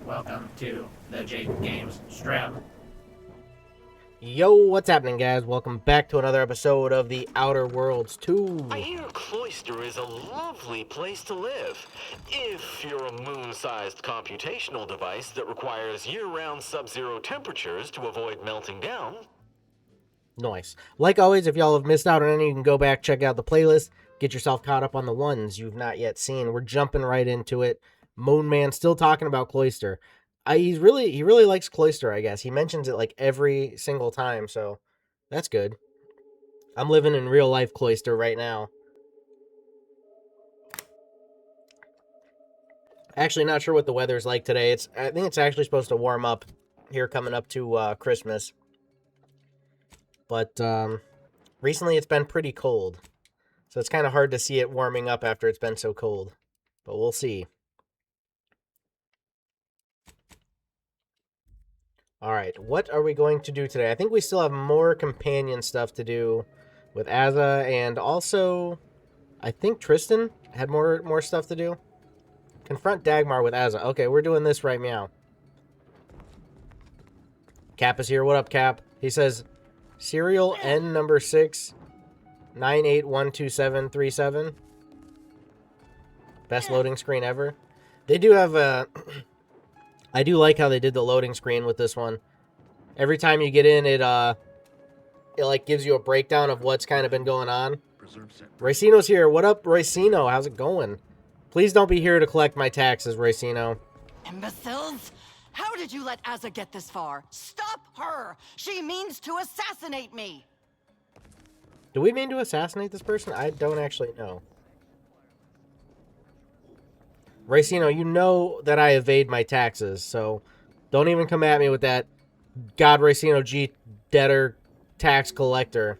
Welcome to the Jake Games stream. Yo, what's happening, guys? Welcome back to another episode of The Outer Worlds 2. I hear Cloister is a lovely place to live, if you're a moon-sized computational device that requires year-round sub-zero temperatures to avoid melting down. Nice. Like always, if y'all have missed out on any, you can go back, check out the playlist, get yourself caught up on the ones you've not yet seen. We're jumping right into it. Moon Man still talking about Cloister. He really likes Cloister, I guess. He mentions it like every single time, so that's good. I'm living in real life Cloister right now. Actually, not sure what the weather's like today. I think it's actually supposed to warm up here coming up to Christmas. But recently it's been pretty cold. So it's kind of hard to see it warming up after it's been so cold. But we'll see. Alright, what are we going to do today? I think we still have more companion stuff to do with Azza, and also I think Tristan had more stuff to do. Confront Dagmar with Azza. Okay, we're doing this right meow. Cap is here. What up, Cap? He says, serial N number 6, 9812737. Best loading screen ever. They do have a... I do like how they did the loading screen with this one. Every time you get in, it like gives you a breakdown of what's kind of been going on. Racino's here. What up, Racino? How's it going? Please don't be here to collect my taxes, Racino. Imbeciles! How did you let Azza get this far? Stop her! She means to assassinate me! Do we mean to assassinate this person? I don't actually know. Racino, you know that I evade my taxes, so don't even come at me with that God Racino G debtor tax collector.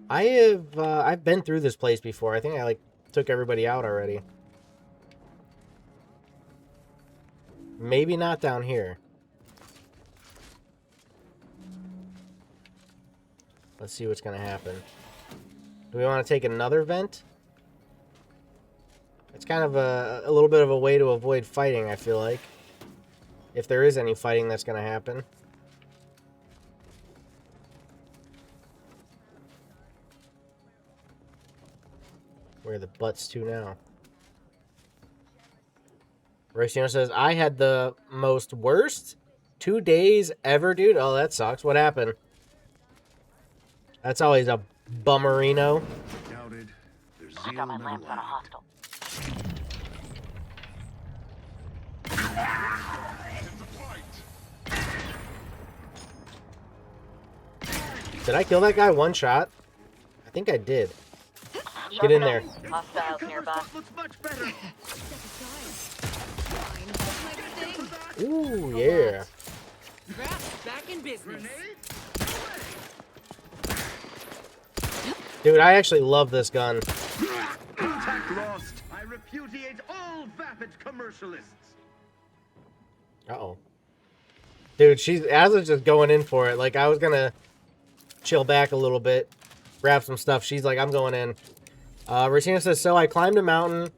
I've been through this place before. I think I took everybody out already. Maybe not down here. Let's see what's gonna happen. Do we want to take another vent? It's kind of a little bit of a way to avoid fighting, I feel like. If there is any fighting that's going to happen. Where are the butts to now? Racino says, I had the most worst 2 days ever, dude. Oh, that sucks. What happened? That's always a bummerino. I got my lamps on a hostile. Did I kill that guy one shot? I think I did. Get in there. Hostiles nearby. Ooh, yeah. Back in business. Dude, I actually love this gun. Attack lost. I repudiate all vapid commercialists. Uh-oh. Dude, Azza's just going in for it. Like, I was gonna chill back a little bit, grab some stuff. She's like, I'm going in. Racina says, so I climbed a mountain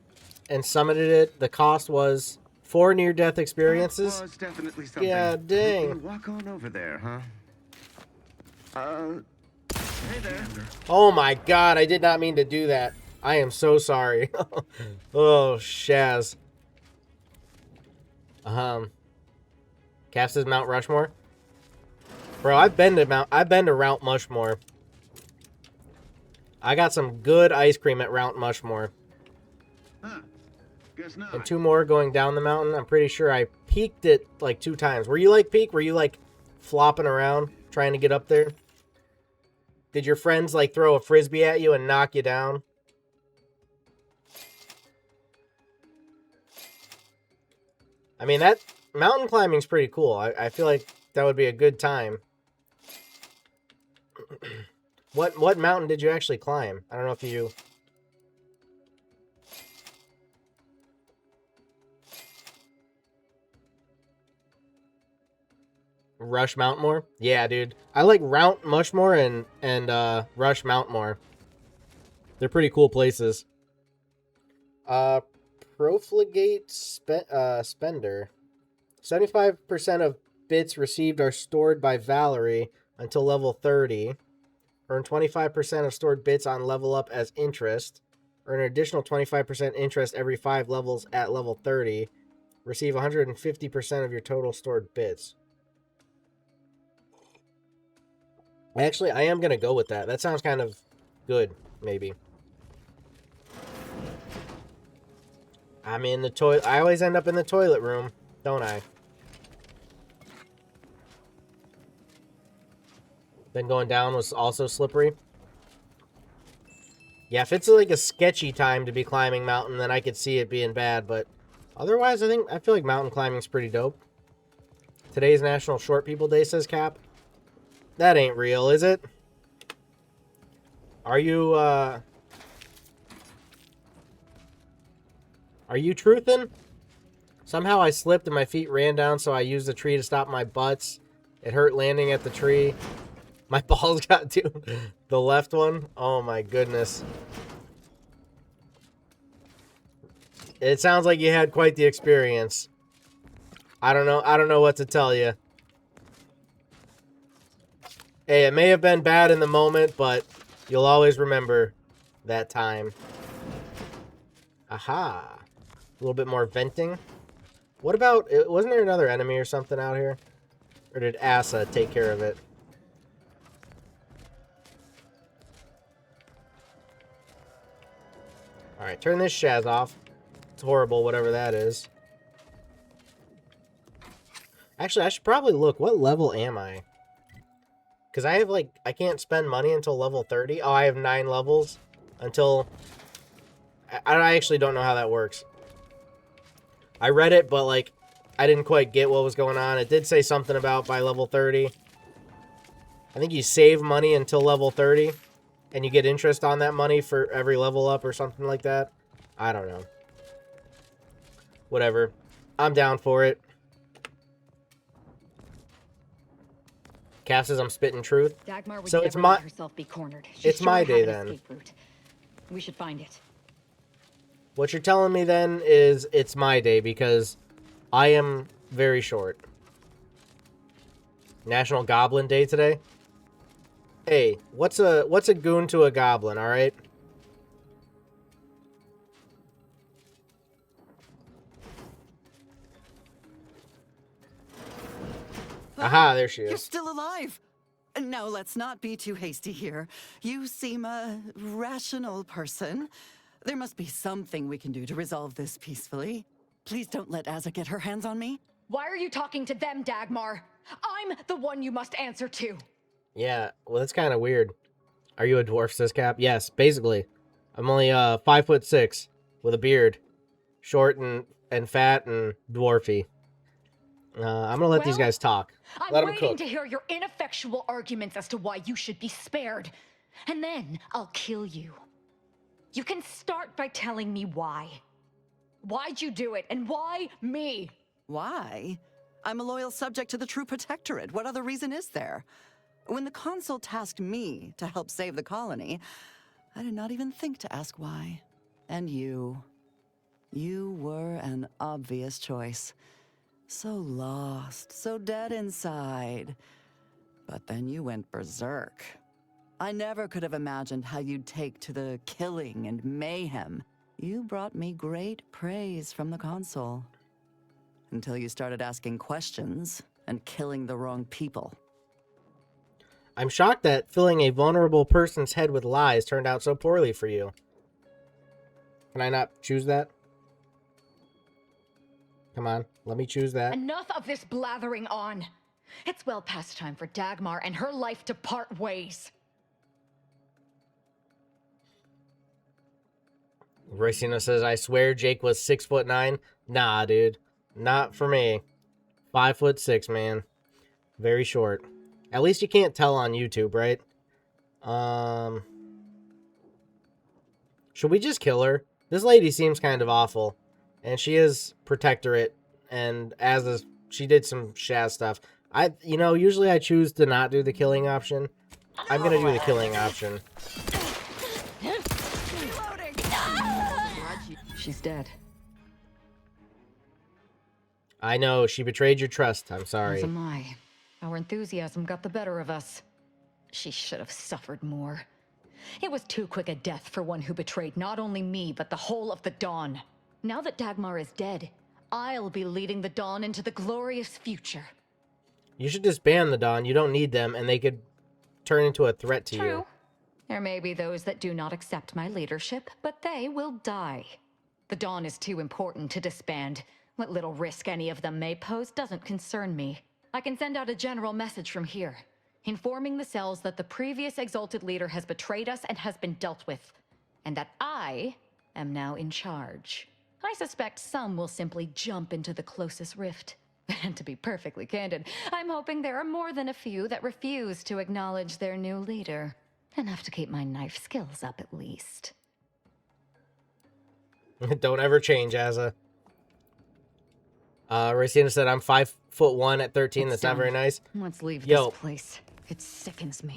and summited it. The cost was 4 near-death experiences. That was definitely something. Yeah, dang. You walk on over there, huh? Hey there. Oh my god, I did not mean to do that. I am so sorry. Oh, Shaz. Cap says Mount Rushmore. Bro, I've been to Mount Mushmore. I got some good ice cream at Mount Mushmore. Huh. Guess not. And 2 more going down the mountain. I'm pretty sure I peaked it like 2 times. Were you like peak? Were you like flopping around trying to get up there? Did your friends like throw a frisbee at you and knock you down? I mean, that mountain climbing's pretty cool. I feel like that would be a good time. What mountain did you actually climb? I don't know if you... Rush Mountmore? Yeah, dude. I like Mount Mushmore and Rush Mountmore. They're pretty cool places. profligate spender. 75% of bits received are stored by Valerie until level 30. Earn 25% of stored bits on level up as interest. Earn an additional 25% interest every 5 levels at level 30. Receive 150% of your total stored bits. Actually, I am going to go with that. That sounds kind of good, maybe. I'm in the toilet. I always end up in the toilet room, don't I? Then going down was also slippery. Yeah, if it's like a sketchy time to be climbing mountain, then I could see it being bad, but otherwise I feel like mountain climbing's pretty dope. Today's National Short People Day, says Cap. That ain't real, is it? Are you truthin'? Somehow I slipped and my feet ran down, so I used the tree to stop my butts. It hurt landing at the tree. My balls got to the left one. Oh my goodness. It sounds like you had quite the experience. I don't know what to tell you. Hey, it may have been bad in the moment, but you'll always remember that time. Aha. A little bit more venting. What about, wasn't there another enemy or something out here? Or did Asa take care of it? Alright, turn this Shaz off. It's horrible, whatever that is. Actually, I should probably look. What level am I? Because I have, like, I can't spend money until level 30. Oh, I have 9 levels until... I actually don't know how that works. I read it, but, like, I didn't quite get what was going on. It did say something about by level 30. I think you save money until level 30. And you get interest on that money for every level up or something like that. I don't know. Whatever. I'm down for it. Cass says I'm spitting truth. Dagmar would So never it's my... let herself be cornered. She It's sure my had day an then. escape route. We should find it. What you're telling me then is it's my day because I am very short. National Goblin Day today. Hey, what's a goon to a goblin, all right? Aha, there she You're is. still alive. Now, let's not be too hasty here. You seem a rational person. There must be something we can do to resolve this peacefully. Please don't let Asa get her hands on me. Why are you talking to them, Dagmar? I'm the one you must answer to. Yeah, well, that's kind of weird. Are you a dwarf, says Cap? Yes, basically. I'm only 5'6" with a beard. Short and fat and dwarfy. I'm gonna let these guys talk. Let I'm them waiting cook. to hear your ineffectual arguments as to why you should be spared. And then I'll kill you. You can start by telling me why. Why'd you do it, and why me? Why? I'm a loyal subject to the True Protectorate. What other reason is there? When the consul tasked me to help save the colony, I did not even think to ask why. And you were an obvious choice. So lost, so dead inside. But then you went berserk. I never could have imagined how you'd take to the killing and mayhem. You brought me great praise from the consul. Until you started asking questions and killing the wrong people. I'm shocked that filling a vulnerable person's head with lies turned out so poorly for you. Can I not choose that? Come on, let me choose that. Enough of this blathering on. It's well past time for Dagmar and her life to part ways. Racino says, I swear Jake was 6'9". Nah, dude. Not for me. 5'6", man. Very short. At least you can't tell on YouTube, right? Should we just kill her? This lady seems kind of awful. And she is Protectorate. And she did some Shaz stuff. Usually I choose to not do the killing option. I'm gonna do the killing option. She's dead. I know, she betrayed your trust. I'm As sorry. am I. Our enthusiasm got the better of us. She should have suffered more. It was too quick a death for one who betrayed not only me, but the whole of the Dawn. Now that Dagmar is dead, I'll be leading the Dawn into the glorious future. You should disband the Dawn. You don't need them, and they could turn into a threat to you. True. There may be those that do not accept my leadership, but they will die. The Dawn is too important to disband. What little risk any of them may pose doesn't concern me. I can send out a general message from here, informing the cells that the previous Exalted Leader has betrayed us and has been dealt with, and that I am now in charge. I suspect some will simply jump into the closest rift. And to be perfectly candid, I'm hoping there are more than a few that refuse to acknowledge their new leader. Enough to keep my knife skills up at least. Don't ever change, Azza. Racina said, I'm 5'1" at 13. That's not very nice. Let's leave Yo. this place. It sickens me.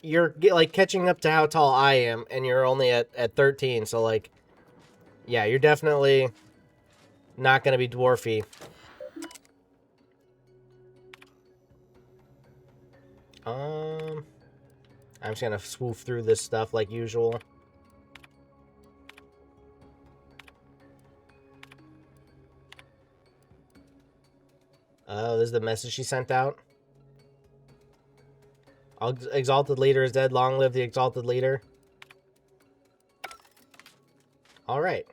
You're like catching up to how tall I am, and you're only at 13. So like, yeah, you're definitely not gonna be dwarfy. I'm just gonna swoop through this stuff like usual. Oh, this is the message she sent out. Exalted Leader is dead. Long live the Exalted Leader. Alright.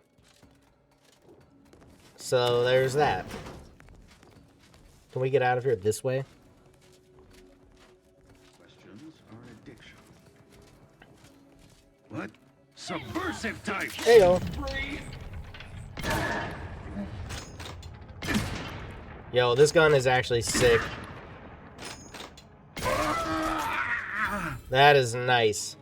So, there's that. Can we get out of here this way? Questions are addiction. What? Subversive type! Heyo. Yo, this gun is actually sick. That is nice.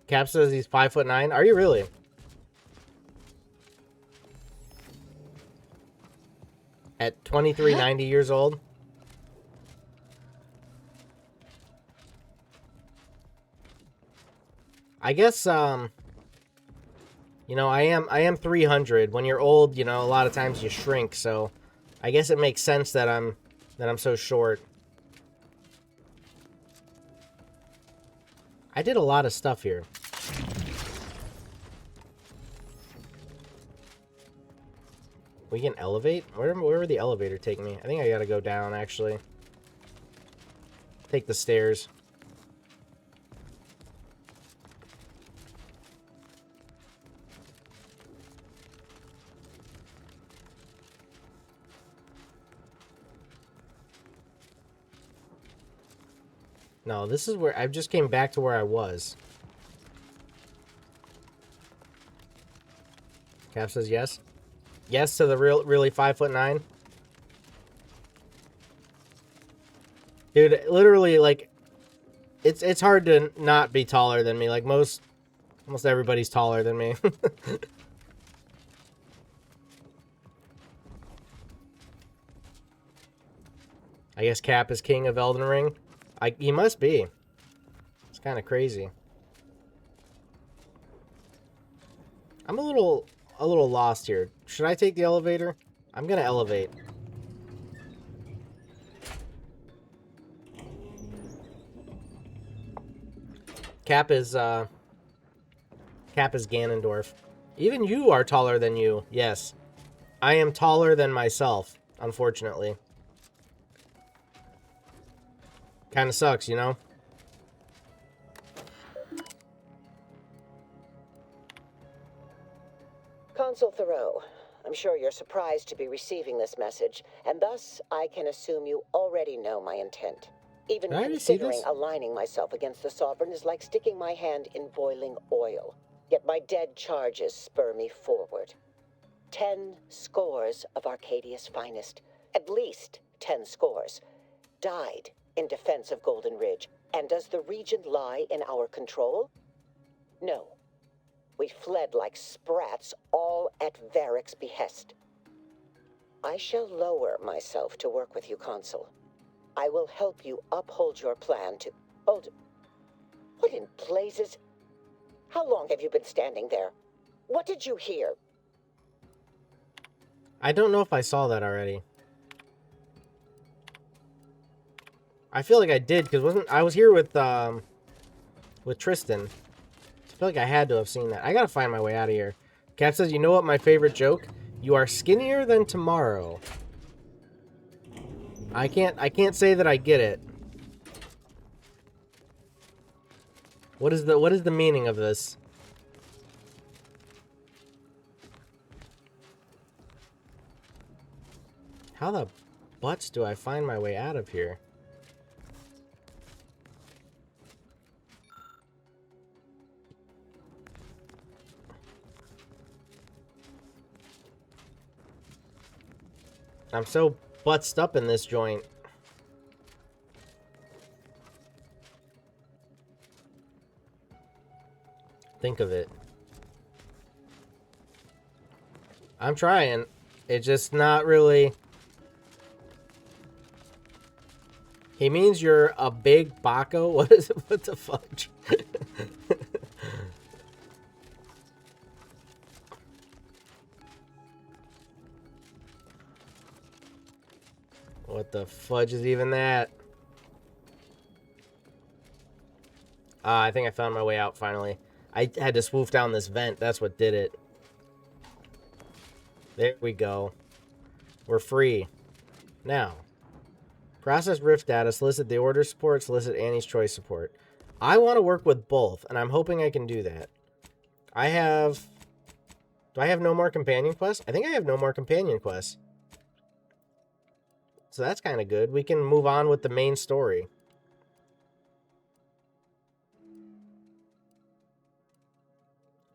Cap says he's 5'9". Are you really? At 2390 years old? I guess, you know, I am 300. When you're old, you know, a lot of times you shrink, so I guess it makes sense that I'm so short. I did a lot of stuff here. We can elevate? Where would the elevator take me? I think I gotta go down, actually. Take the stairs. No, this is where I just came back to where I was. Cap says yes. Yes to the really 5'9". Dude, literally, like, it's hard to not be taller than me. Like almost everybody's taller than me. I guess Cap is king of Elden Ring. He must be. It's kind of crazy. I'm a little lost here. Should I take the elevator? I'm gonna elevate. Cap is Ganondorf. Even you are taller than you. Yes. I am taller than myself, unfortunately. Kind of sucks, you know? Consul Thoreau, I'm sure you're surprised to be receiving this message, and thus I can assume you already know my intent. Even Did I already see considering this? aligning myself against the Sovereign is like sticking my hand in boiling oil. Yet my dead charges spur me forward. 10 scores of Arcadia's finest, at least 10 scores, died in defense of Golden Ridge. And does the region lie in our control? No. We fled like sprats, all at Varric's behest. I shall lower myself to work with you, Consul. I will help you uphold your plan to... told... What in blazes? How long have you been standing there? What did you hear? I don't know if I saw that already. I feel like I did, because I was here with Tristan. I feel like I had to have seen that. I gotta find my way out of here. Cat says, you know what my favorite joke? You are skinnier than tomorrow. I can't say that I get it. What is the meaning of this? How the butts do I find my way out of here? I'm so buttsed up in this joint. Think of it. I'm trying. It's just not really... He means you're a big Baco? What is it? What the fudge? What the fudge is even that? I think I found my way out finally. I had to swoof down this vent. That's what did it. There we go. We're free. Now, process Rift data, solicit the order support, solicit Annie's choice support. I want to work with both, and I'm hoping I can do that. Do I have no more companion quests? I think I have no more companion quests. So that's kind of good. We can move on with the main story.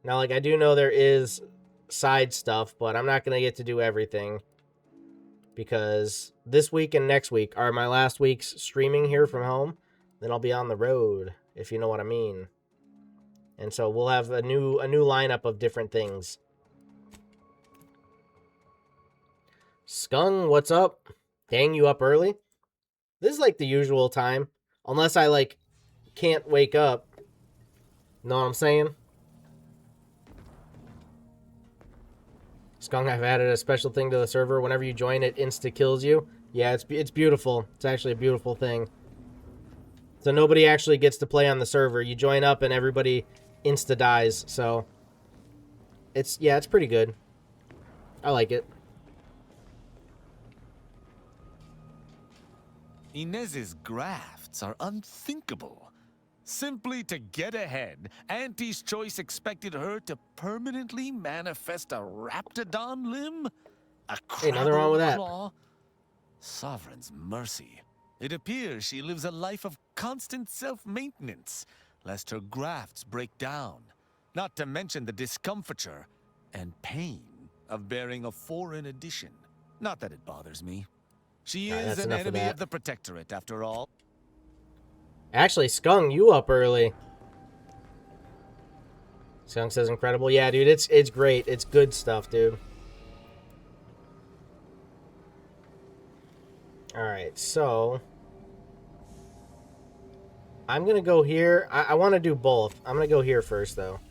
Now, like, I do know there is side stuff, but I'm not going to get to do everything. Because this week and next week are my last weeks streaming here from home. Then I'll be on the road, if you know what I mean. And so we'll have a new lineup of different things. Skung, what's up? Dang, you up early? This is like the usual time. Unless I, like, can't wake up. Know what I'm saying? Skunk, I've added a special thing to the server. Whenever you join, it insta-kills you. Yeah, it's beautiful. It's actually a beautiful thing. So nobody actually gets to play on the server. You join up and everybody insta-dies. So, it's pretty good. I like it. Inez's grafts are unthinkable. Simply to get ahead, Auntie's choice expected her to permanently manifest a raptidon limb? A Hey, nothing wrong with that. claw? Sovereign's mercy. It appears she lives a life of constant self-maintenance, lest her grafts break down. Not to mention the discomfiture and pain of bearing a foreign edition. Not that it bothers me. She is an enemy of the Protectorate, after all. Actually, Skung, you up early. Skunk says incredible. Yeah, dude, it's great. It's good stuff, dude. Alright, so I'm gonna go here. I want to do both. I'm gonna go here first, though.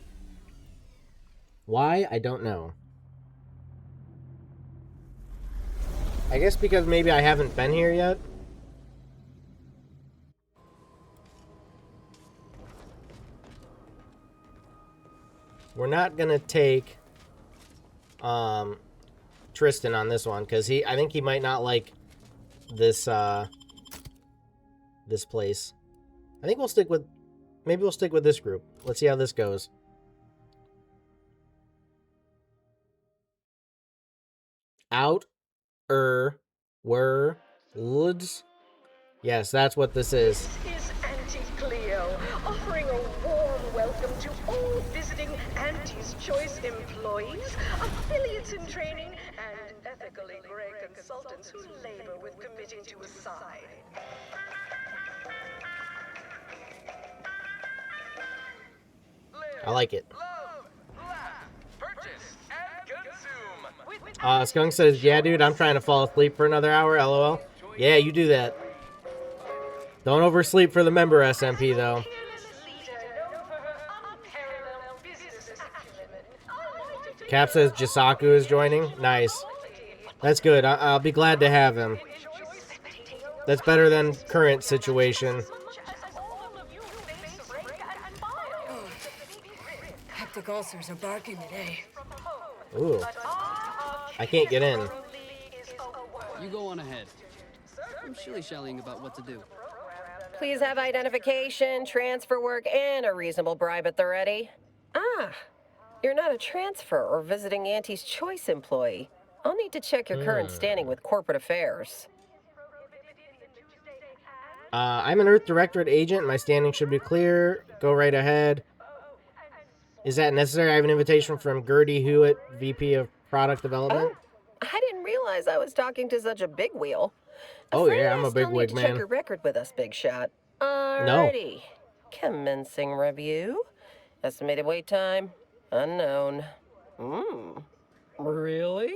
Why? I don't know. I guess because maybe I haven't been here yet. We're not gonna take Tristan on this one because I think he might not like this this place. I think maybe we'll stick with this group. Let's see how this goes. Woods. Yes, that's what this is. This is Auntie Cleo, offering a warm welcome to all visiting Auntie's Choice employees, affiliates in training, and ethically gray consultants who labor with committing to a side. I like it. Love, laugh, purchase, and consume. Skunk says, yeah, dude, I'm trying to fall asleep for another hour, lol. Yeah, you do that. Don't oversleep for the member SMP, though. Cap says Jisaku is joining. Nice. That's good. I'll be glad to have him. That's better than current situation. Hectic ulcers are barking today. Ooh. I can't get in. You go on ahead. I'm shilly-shallying about what to do. Please have identification, transfer work, and a reasonable bribe at the ready. Ah, you're not a transfer or visiting Auntie's Choice employee. I'll need to check your current standing with corporate affairs. I'm an Earth Directorate agent. My standing should be clear. Go right ahead. Is that necessary? I have an invitation from Gertie Hewitt, VP of Product Development. Oh, I didn't realize I was talking to such a big wheel. Oh yeah, I'm a big wig man. Check your record with us, big shot. Alrighty. Commencing review. Estimated wait time, unknown. Really?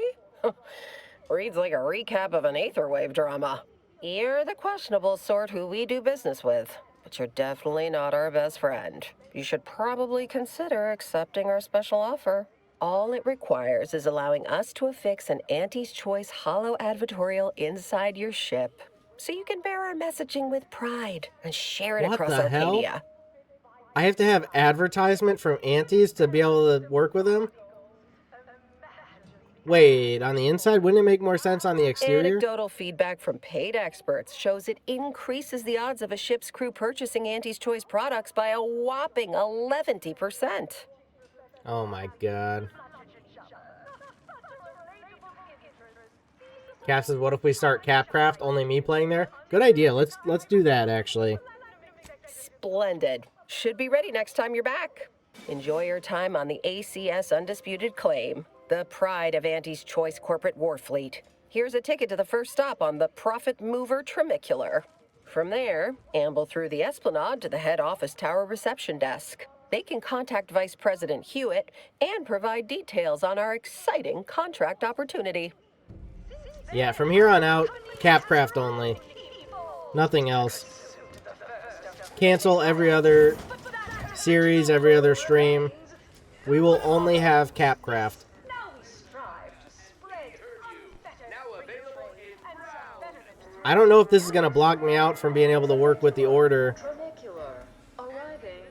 Reads like a recap of an Aetherwave drama. You're the questionable sort who we do business with, but you're definitely not our best friend. You should probably consider accepting our special offer. All it requires is allowing us to affix an Auntie's Choice holo advertorial inside your ship, so you can bear our messaging with pride and share it across Arcadia. I have to have advertisement from Auntie's to be able to work with them? Wait, on the inside, wouldn't it make more sense on the exterior? Anecdotal feedback from paid experts shows it increases the odds of a ship's crew purchasing Auntie's Choice products by a whopping 11%. Oh my god. Cap says, what if we start Capcraft, only me playing there? Good idea. Let's do that, actually. Splendid. Should be ready next time you're back. Enjoy your time on the ACS Undisputed Claim, the pride of Auntie's Choice corporate war fleet. Here's a ticket to the first stop on the Profit Mover Trimicular. From there, amble through the Esplanade to the head office tower reception desk. They can contact Vice President Hewitt and provide details on our exciting contract opportunity. Yeah, from here on out, Capcraft only. Nothing else. Cancel every other series, every other stream. We will only have Capcraft. I don't know if this is going to block me out from being able to work with the Order. Arriving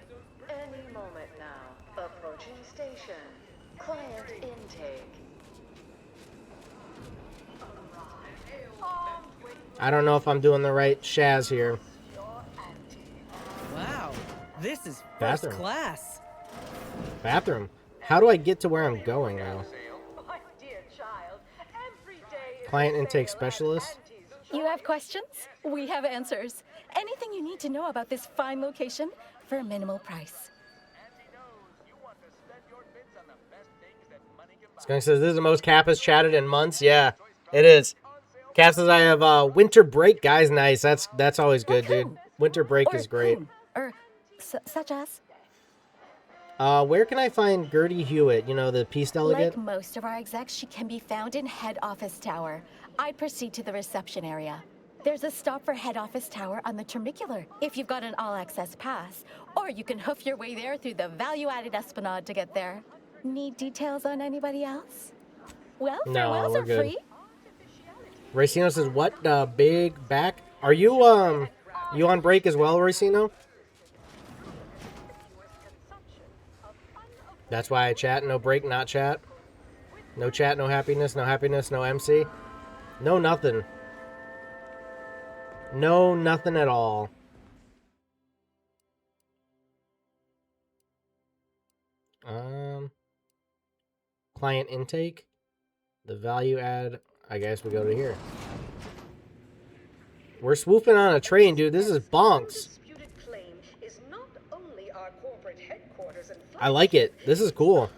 any moment now. Approaching station. Client intake. I don't know if I'm doing the right Shaz here. Wow, this is first Bathroom. class. Bathroom. How do I get to where I'm going now? Client intake specialist. You have questions? We have answers. Anything you need to know about this fine location for a minimal price. Skunk says, this is the most Cap has chatted in months. Yeah, it is. Cap says, I have winter break. Guys, nice. That's always good, dude. Winter break is great. Or such as? Where can I find Gertie Hewitt? You know, the peace delegate? Like most of our execs, she can be found in head office tower. I'd proceed to the reception area. There's a stop for head office tower on the Trimicular if you've got an all-access pass, or you can hoof your way there through the value-added Esplanade to get there. Need details on anybody else? Well, farewells are free. Racino says, what big back? Are you you on break as well, Racino? That's why I chat. No break, not chat. No chat, no happiness, no happiness, no MC. No nothing. No nothing at all. Client intake. The value add. I guess we go to here. We're swooping on a train, dude. This is bonks. I like it. This is cool.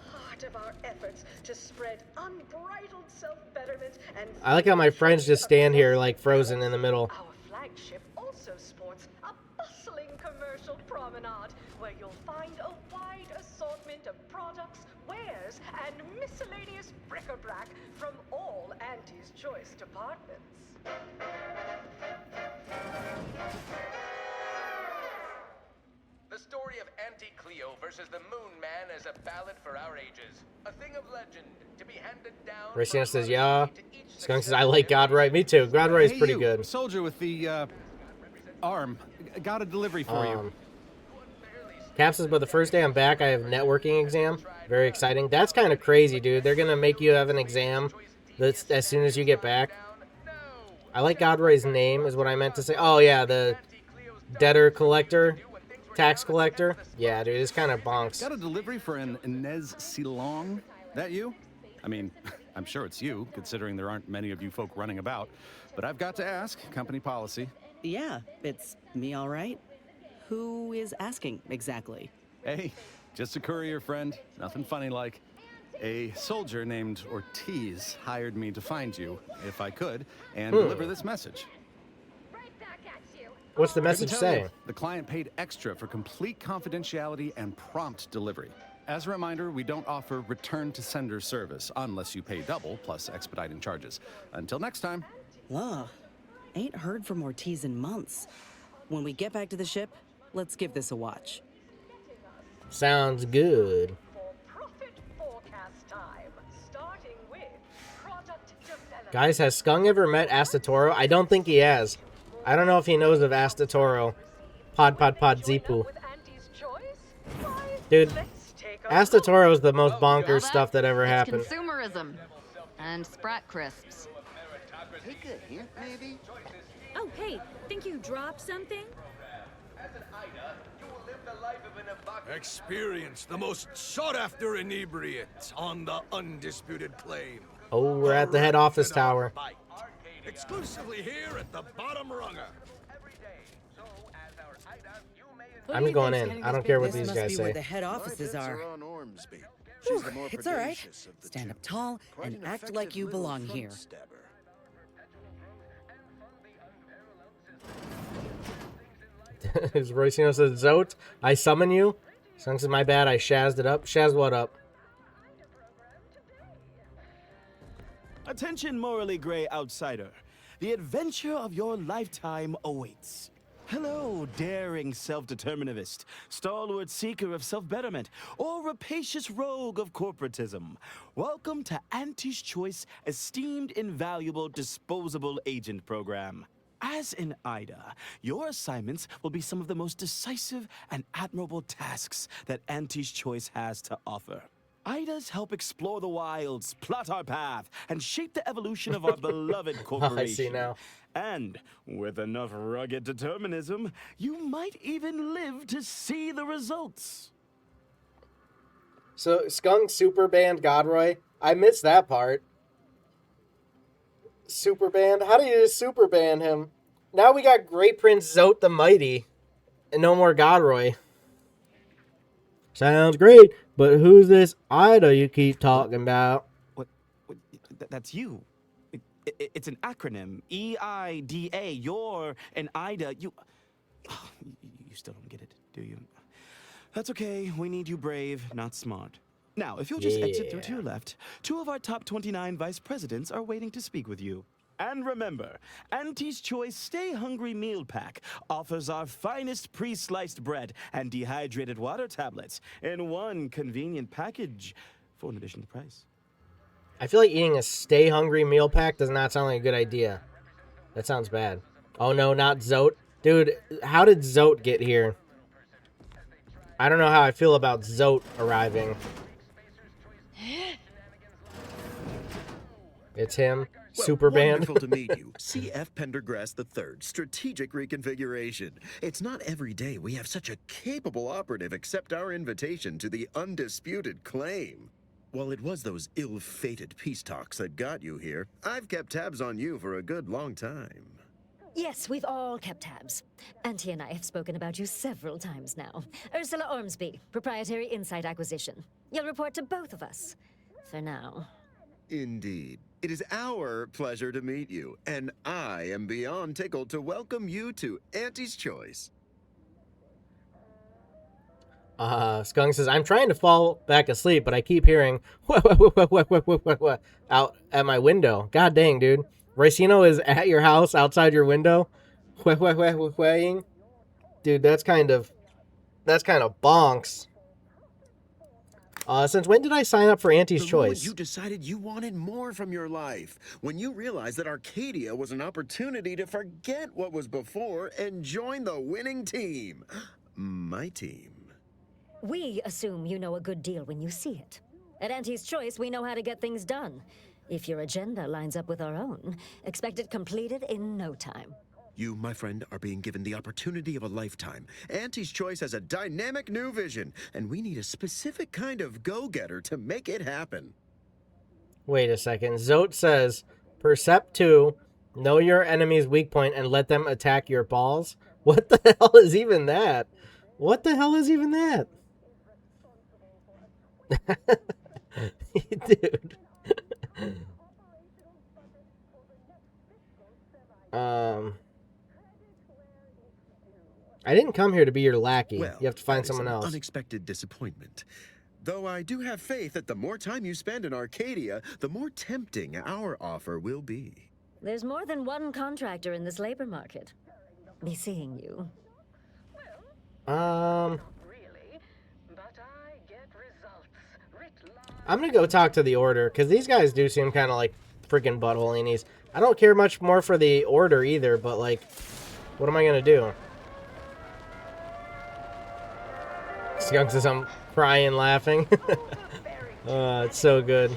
I like how my friends just stand here like frozen in the middle. Our flagship also sports a bustling commercial promenade where you'll find a wide assortment of products, wares, and miscellaneous bric-a-brac from all Auntie's Choice departments. versus the Moon Man is a ballad for our ages. A thing of legend to be handed down. Racino says, yeah. Skunk says, I like Godroy. Me too. Godroy is pretty good. Soldier with the arm. Got a delivery for you. Cap says, but the first day I'm back, I have networking exam. Very exciting. That's kind of crazy, dude. They're going to make you have an exam that's as soon as you get back. I like Godroy's name is what I meant to say. Oh, yeah, the debtor collector, tax collector. Yeah, dude, it's kind of bonks. Got a delivery for an Inez Silong. That you? I mean, I'm sure it's you, considering there aren't many of you folk running about. But I've got to ask, company policy. Yeah, it's me, all right. Who is asking exactly? Hey, just a courier friend. Nothing funny like. A soldier named Ortiz hired me to find you, if I could, and deliver this message. What's the message saying? The client paid extra for complete confidentiality and prompt delivery. As a reminder, we don't offer return to sender service unless you pay double plus expediting charges. Until next time. Ugh, ain't heard from Ortiz in months. When we get back to the ship, let's give this a watch. Sounds good. Guys, has Skung ever met Astatoro? I don't think he has. I don't know if he knows of Astatoro. Pod Zipu. Dude, Astatoro is the most bonkers stuff that ever happened. Consumerism and Sprat crisps. Take a hint, maybe? Oh, hey, think you dropped something? Experience the most sought-after inebriate on the undisputed claim. Oh, we're at the head office tower. Exclusively here at the bottom runger. I'm going in. I don't care what these guys say. Where the head offices are. Whew, it's all right. Stand up tall and act like you belong here. Racino says, Zote, I summon you. Skunk says, my bad, I shazzed it up. Shaz what up? Attention, morally gray outsider. The adventure of your lifetime awaits. Hello, daring self-determinist, stalwart seeker of self-betterment, or rapacious rogue of corporatism. Welcome to Auntie's Choice Esteemed Invaluable Disposable Agent Program. As in Ida, your assignments will be some of the most decisive and admirable tasks that Auntie's Choice has to offer. Idas help explore the wilds, plot our path, and shape the evolution of our beloved corporation. I see now. And with enough rugged determinism, you might even live to see the results. So, Skunk super banned Godroy. I missed that part. Super banned? How do you just super ban him? Now we got Great Prince Zote the Mighty. And no more Godroy. Sounds great, but who's this Ida you keep talking about? What that's you. It's an acronym. E-I-D-A. You're an Ida. You still don't get it, do you? That's okay. We need you brave, not smart. Now, if you'll just exit through to your left, 2 of our top 29 vice presidents are waiting to speak with you. And remember, Auntie's Choice Stay Hungry Meal Pack offers our finest pre-sliced bread and dehydrated water tablets in one convenient package for an additional price. I feel like eating a Stay Hungry meal pack does not sound like a good idea. That sounds bad. Oh no, not Zote. Dude, how did Zote get here? I don't know how I feel about Zote arriving. It's him. Well, Super band. Wonderful to meet you. C.F. Pendergrass III, Strategic Reconfiguration. It's not every day we have such a capable operative accept our invitation to the undisputed claim. While it was those ill-fated peace talks that got you here, I've kept tabs on you for a good long time. Yes, we've all kept tabs. Auntie and I have spoken about you several times now. Ursula Ormsby, Proprietary Insight Acquisition. You'll report to both of us. For now. Indeed. It is our pleasure to meet you, and I am beyond tickled to welcome you to Auntie's Choice. Skunk says, I'm trying to fall back asleep, but I keep hearing what out at my window. God dang, dude. Racino is at your house outside your window. Dude, that's kind of bonks. Since when did I sign up for Auntie's The moment Choice? you decided you wanted more from your life. When you realized that Arcadia was an opportunity to forget what was before and join the winning team. My team. We assume you know a good deal when you see it. At Auntie's Choice, we know how to get things done. If your agenda lines up with our own, expect it completed in no time. You, my friend, are being given the opportunity of a lifetime. Auntie's Choice has a dynamic new vision, and we need a specific kind of go-getter to make it happen. Wait a second. Zote says, Percept 2, know your enemy's weak point and let them attack your balls? What the hell is even that? What the hell is even that? Dude. I didn't come here to be your lackey. Well, You have to find that is someone an else. Unexpected disappointment. Though I do have faith that the more time you spend in Arcadia, the more tempting our offer will be. There's more than one contractor in this labor market. Be seeing you. I'm gonna go talk to the Order, because these guys do seem kind of like freaking butthole-inies. I don't care much more for the Order either, but like, what am I gonna do? Skunk says I'm crying laughing. It's so good.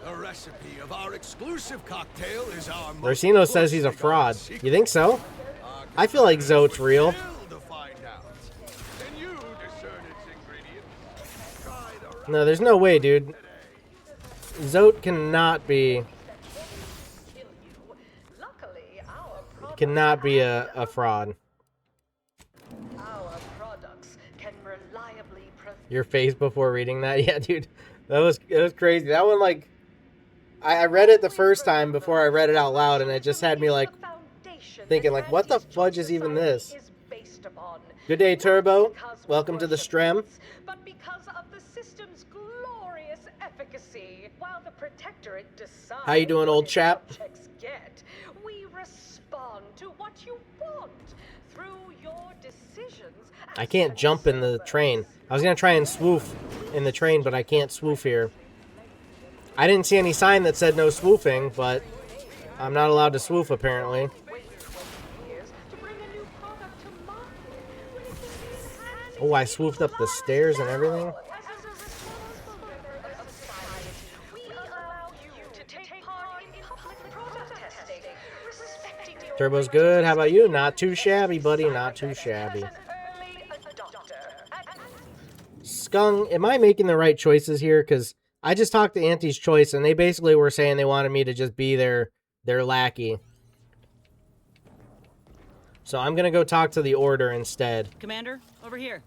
The recipe of our exclusive cocktail is our Racino says he's a fraud. You think so? I feel like Zote's real. No, there's no way, dude. Zote cannot be a fraud. Your face before reading that? Yeah, dude. That was crazy. That one, like, I read it the first time before I read it out loud, and it just had me, like, thinking, like, what the fudge is even this? Good day, Turbo. Welcome to the Strem. But because of the system's glorious efficacy, while the Protectorate decides How you doing, old chap? subjects get, we respond to what you want through your decisions. I can't jump in the train. I was going to try and swoof in the train, but I can't swoof here. I didn't see any sign that said no swoofing, but I'm not allowed to swoof, apparently. Oh, I swoofed up the stairs and everything? Turbo's good. How about you? Not too shabby, buddy. Not too shabby. Skung, am I making the right choices here? Because I just talked to Auntie's Choice, and they basically were saying they wanted me to just be their lackey. So I'm going to go talk to the Order instead. Commander, over here.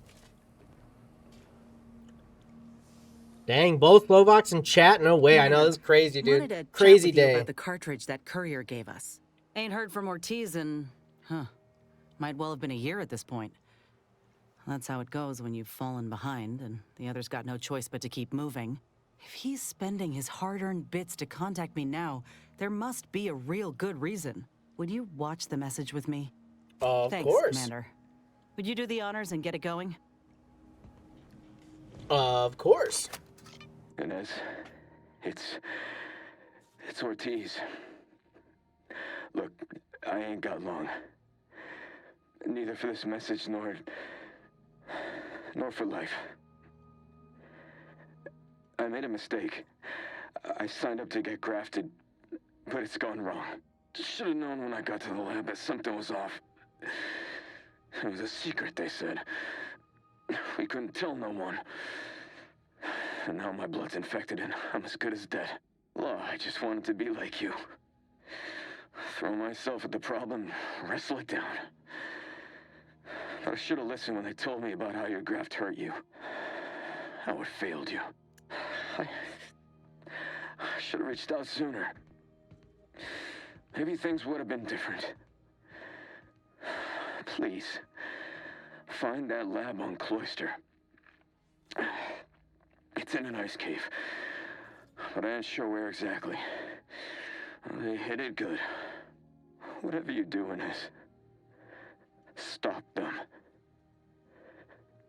Dang, both Slovaks in chat? No way. I know, this is crazy, Wanted to dude. chat Crazy with you day. about the cartridge that courier gave us. Ain't heard from Ortiz in, might well have been a year at this point. That's how it goes when you've fallen behind and the other's got no choice but to keep moving. If he's spending his hard-earned bits to contact me now, there must be a real good reason. Would you watch the message with me? Thanks, course. Commander. Would you do the honors and get it going? Of course. Inez, it's Ortiz. Look, I ain't got long. Neither for this message nor for life. I made a mistake. I signed up to get grafted, but it's gone wrong. Should have known when I got to the lab that something was off. It was a secret, they said. We couldn't tell no one. And now my blood's infected and I'm as good as dead. Well, I just wanted to be like you. Throw myself at the problem, wrestle it down. But I should have listened when they told me about how your graft hurt you. How it failed you. I should have reached out sooner. Maybe things would have been different. Please, find that lab on Cloister. It's in an ice cave, but I ain't sure where exactly. They hid it good. Whatever you do, Inez, stop them.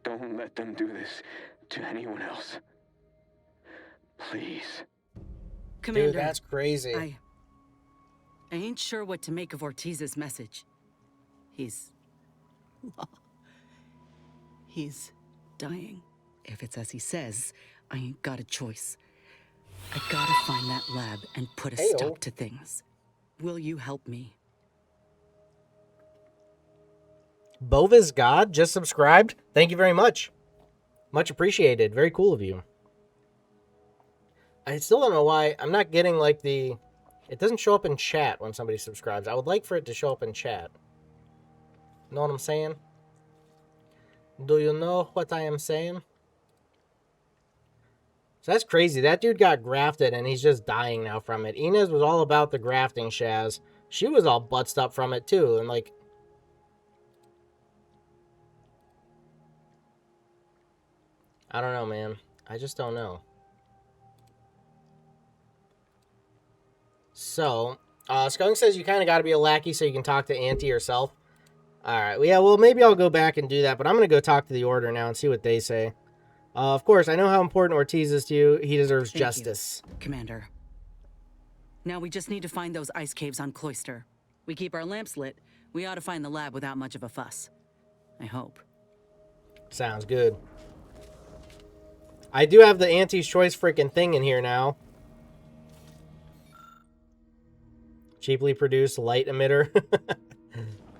Don't let them do this to anyone else. Please. Commander, Dude, that's crazy. I ain't sure what to make of Ortiz's message. He's dying. If it's as he says, I ain't got a choice. I gotta find that lab and put a stop to things. Will you help me? Bova's God just subscribed. Thank you very much. Much appreciated. Very cool of you. I still don't know why I'm not getting like the... It doesn't show up in chat when somebody subscribes. I would like for it to show up in chat. Know what I'm saying? Do you know what I am saying? So that's crazy. That dude got grafted and he's just dying now from it. Inez was all about the grafting, Shaz. She was all butzed up from it too. And like... I don't know, man. I just don't know. So, Skunk says you kind of got to be a lackey so you can talk to Auntie yourself. Alright, well, yeah, well, maybe I'll go back and do that, but I'm going to go talk to the Order now and see what they say. Of course, I know how important Ortiz is to you. He deserves justice. Thank you, Commander. Now we just need to find those ice caves on Cloister. We keep our lamps lit. We ought to find the lab without much of a fuss. I hope. Sounds good. I do have the Auntie's Choice freaking thing in here now. Cheaply produced light emitter.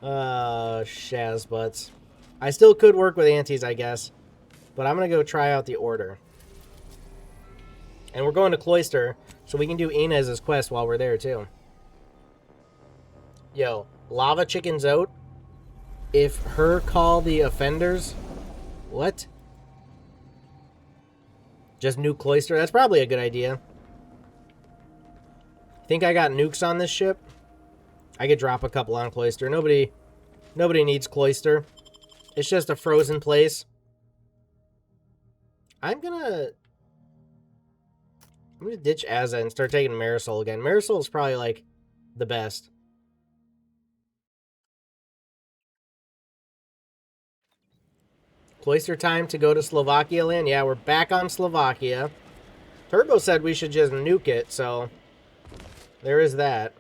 Shaz butts. I still could work with Auntie's, I guess. But I'm going to go try out the Order. And we're going to Cloister, so we can do Inez's quest while we're there, too. Yo, Lava Chicken's out. If her call the offenders... What? Just nuke Cloister? That's probably a good idea. Think I got nukes on this ship? I could drop a couple on Cloister. Nobody needs Cloister. It's just a frozen place. I'm gonna ditch Azza and start taking Marisol again. Marisol is probably like the best. Cloister time to go to Slovakia land. Yeah, we're back on Slovakia. Turbo said we should just nuke it, so there is that.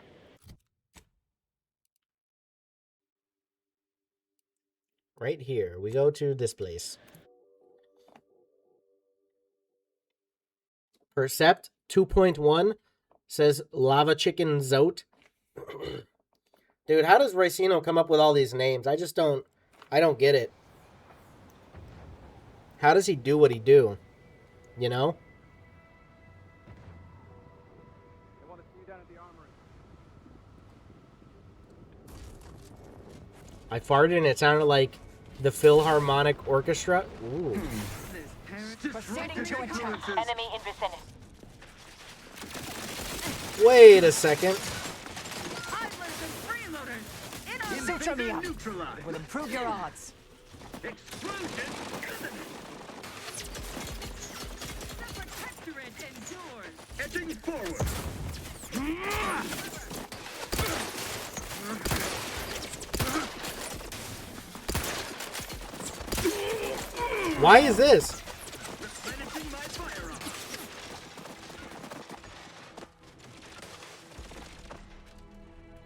Right here, we go to this place. Percept 2.1 says Lava Chicken Zote. Dude, how does Ricino come up with all these names? I don't get it. How does he do what he do? You know? I farted and it sounded like the Philharmonic Orchestra. Ooh. Proceeding to attack. Enemy in vicinity. Wait a second. Suture me up. It will improve your odds. Explosion. Edging forward. Why is this?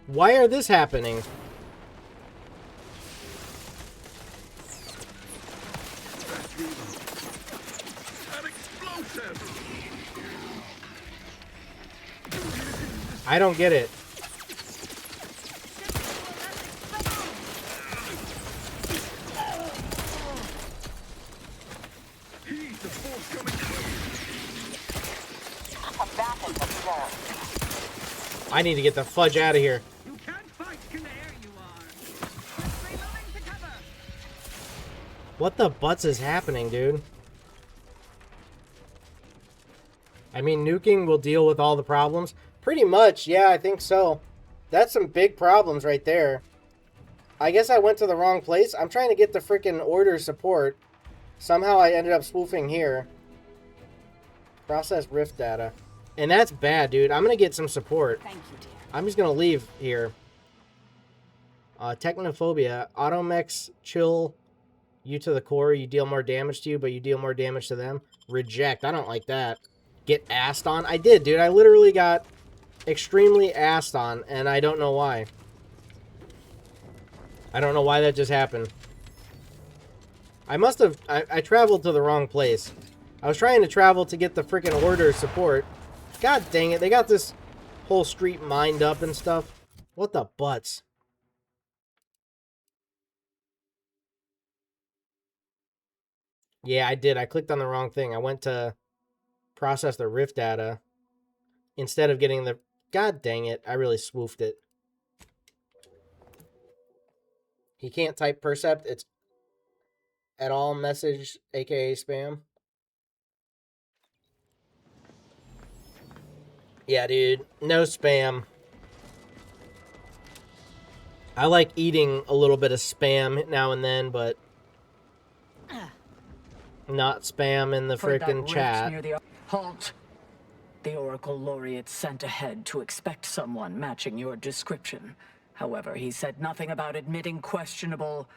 Why are this happening? I don't get it. I need to get the fudge out of here. You can't fight. There you are. What the butts is happening, dude? I mean, nuking will deal with all the problems. Pretty much, yeah, I think so. That's some big problems right there. I guess I went to the wrong place. I'm trying to get the freaking Order support. Somehow I ended up spoofing here. Process rift data. And that's bad, dude. I'm going to get some support. Thank you, dear. I'm just going to leave here. Technophobia. Automechs chill you to the core. You deal more damage to you, but you deal more damage to them. Reject. I don't like that. Get assed on? I did, dude. I literally got extremely assed on, and I don't know why. I don't know why that just happened. I must have... I traveled to the wrong place. I was trying to travel to get the freaking order support. God dang it. They got this whole street mined up and stuff. What the butts? Yeah, I did. I clicked on the wrong thing. I went to process the rift data instead of getting the... God dang it. I really swoofed it. He can't type percept. It's at all message, aka spam. Yeah, dude. No spam. I like eating a little bit of spam now and then, but not spam in the frickin' chat. Halt! The Oracle Laureate sent ahead to expect someone matching your description. However, he said nothing about admitting questionable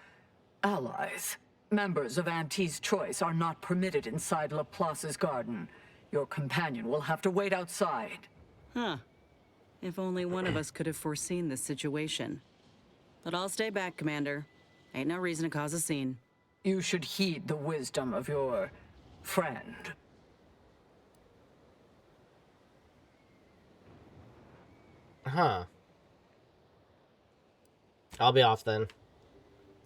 allies. Members of Auntie's Choice are not permitted inside Laplace's garden. Your companion will have to wait outside. Huh. If only one of us could have foreseen this situation. But I'll stay back, Commander. Ain't no reason to cause a scene. You should heed the wisdom of your friend. Huh. I'll be off then.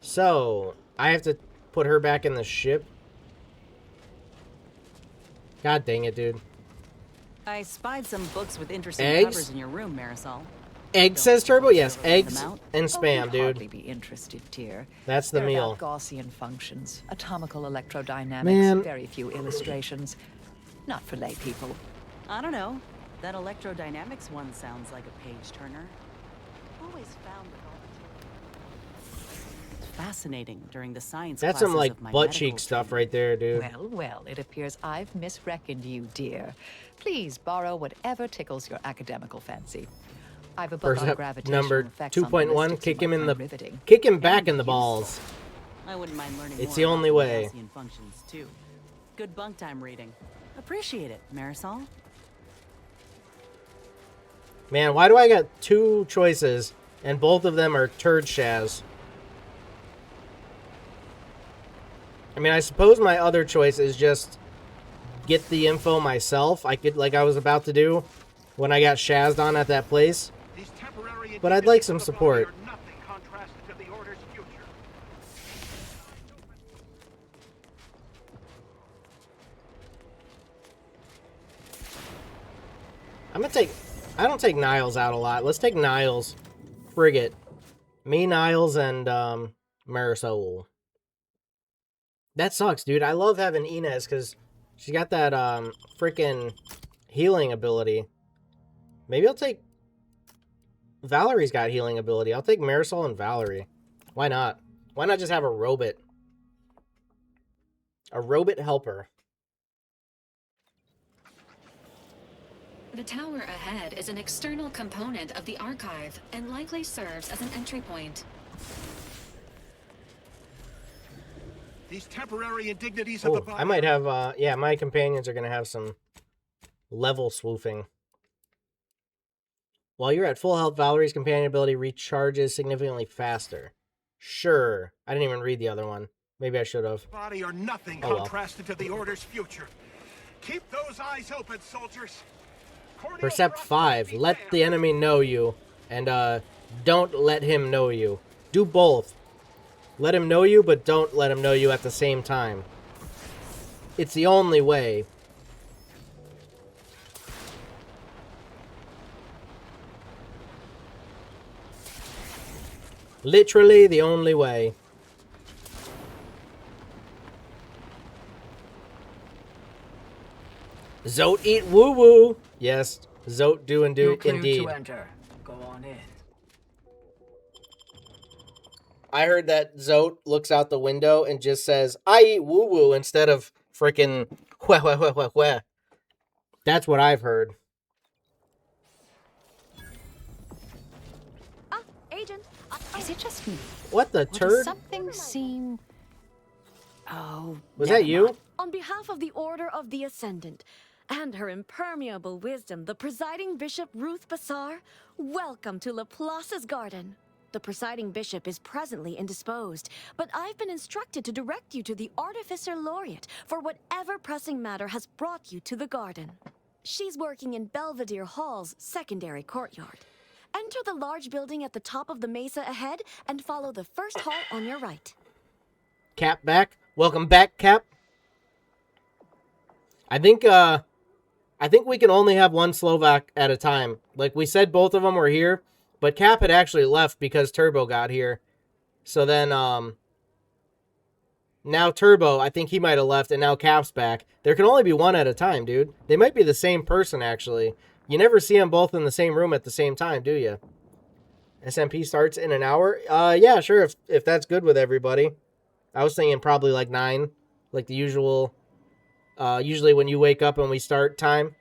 So, I have to put her back in the ship? God dang it, dude. I spied some books with interesting Eggs? covers in your room, Marisol. Egg says Turbo? Yes, eggs and spam, you'd dude. hardly be interested, dear. That's the They're meal. about Gaussian functions, atomical electrodynamics, Man. very few illustrations. Not for lay people. I don't know. That electrodynamics one sounds like a page-turner. Always found the fascinating during the science That's some, classes like, of my butt medical cheek stuff right there, dude. Well, well, it appears I've misreckoned you, dear. Please borrow whatever tickles your academical fancy. I've a book on Percept gravitational number effects on 2.1, ballistics kick you him might in the... find riveting. Kick him back in the balls. I wouldn't mind learning It's more the about only way. Gaussian functions too. Good bunk time reading. Appreciate it, Marisol. Man, why do I got two choices and both of them are turd shaz? I mean, I suppose my other choice is just get the info myself. I could, like I was about to do when I got shazzed on at that place. But I'd like some support. I'm gonna take... I don't take Niles out a lot. Let's take Niles. Frigate. Me, Niles, and Marisol. That sucks, dude. I love having Inez because she got that freaking healing ability. Maybe I'll take... Valerie's got healing ability. I'll take Marisol and Valerie. Why not? Why not just have a robot? A robot helper. The tower ahead is an external component of the archive and likely serves as an entry point. These temporary indignities Oh, of the body. I might have, yeah, my companions are going to have some level swoofing. While you're at full health, Valerie's companion ability recharges significantly faster. Sure. I didn't even read the other one. Maybe I should have. Body are nothing Oh, well. contrasted to the Order's future. Keep those eyes open, soldiers. Percept 5. Let the enemy know you. And, don't let him know you. Do both. Let him know you, but don't let him know you at the same time. It's the only way. Literally the only way. Zote eat woo woo. Yes, Zote do and do You're cleared indeed. to enter. Go on in. I heard that Zote looks out the window and just says, I eat woo woo instead of freaking wah wah wah wah wah. That's what I've heard. Agent, is it just me? What the Or does turd? something seem... Oh, Was never that you? mind. On behalf of the Order of the Ascendant, and her impermeable wisdom, the presiding bishop Ruth Bassar, welcome to Laplace's garden. The presiding bishop is presently indisposed, but I've been instructed to direct you to the Artificer Laureate for whatever pressing matter has brought you to the garden. She's working in Belvedere Hall's secondary courtyard. Enter the large building at the top of the mesa ahead and follow the first hall on your right. Cap back. Welcome back, Cap. I think we can only have one Slovak at a time. Like we said, both of them were here, but Cap had actually left because Turbo got here. So then, now Turbo, I think he might have left, and now Cap's back. There can only be one at a time, dude. They might be the same person, actually. You never see them both in the same room at the same time, do you? SMP starts in an hour? Yeah, sure, if that's good with everybody. I was thinking probably like 9, like the usual, usually when you wake up and we start time.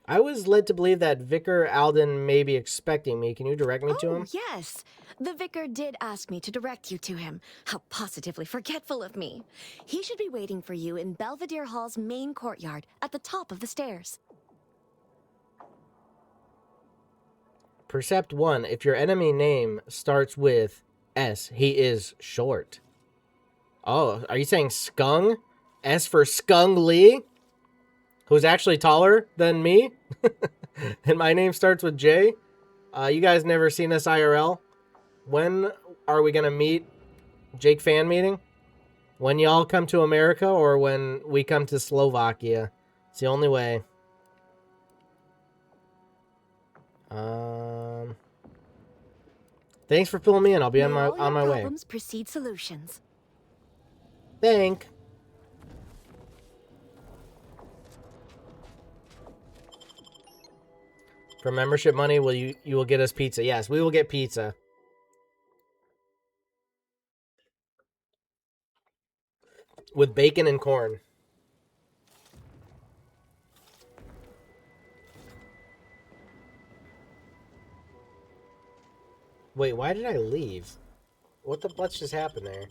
I was led to believe that Vicar Alden may be expecting me. Can you direct me to him? Yes. The vicar did ask me to direct you to him. How positively forgetful of me. He should be waiting for you in Belvedere Hall's main courtyard at the top of the stairs. Percept 1. If your enemy name starts with S, he is short. Oh, are you saying Skung? S for Skung Lee? Who's actually taller than me? And my name starts with J? You guys never seen us IRL? When are we going to meet? Jake fan meeting? When y'all come to America or when we come to Slovakia? It's the only way. Thanks for filling me in. I'll be on my way. Problems precede solutions. Thank. For membership money, you will get us pizza. Yes, we will get pizza. With bacon and corn. Wait, why did I leave? What just happened there?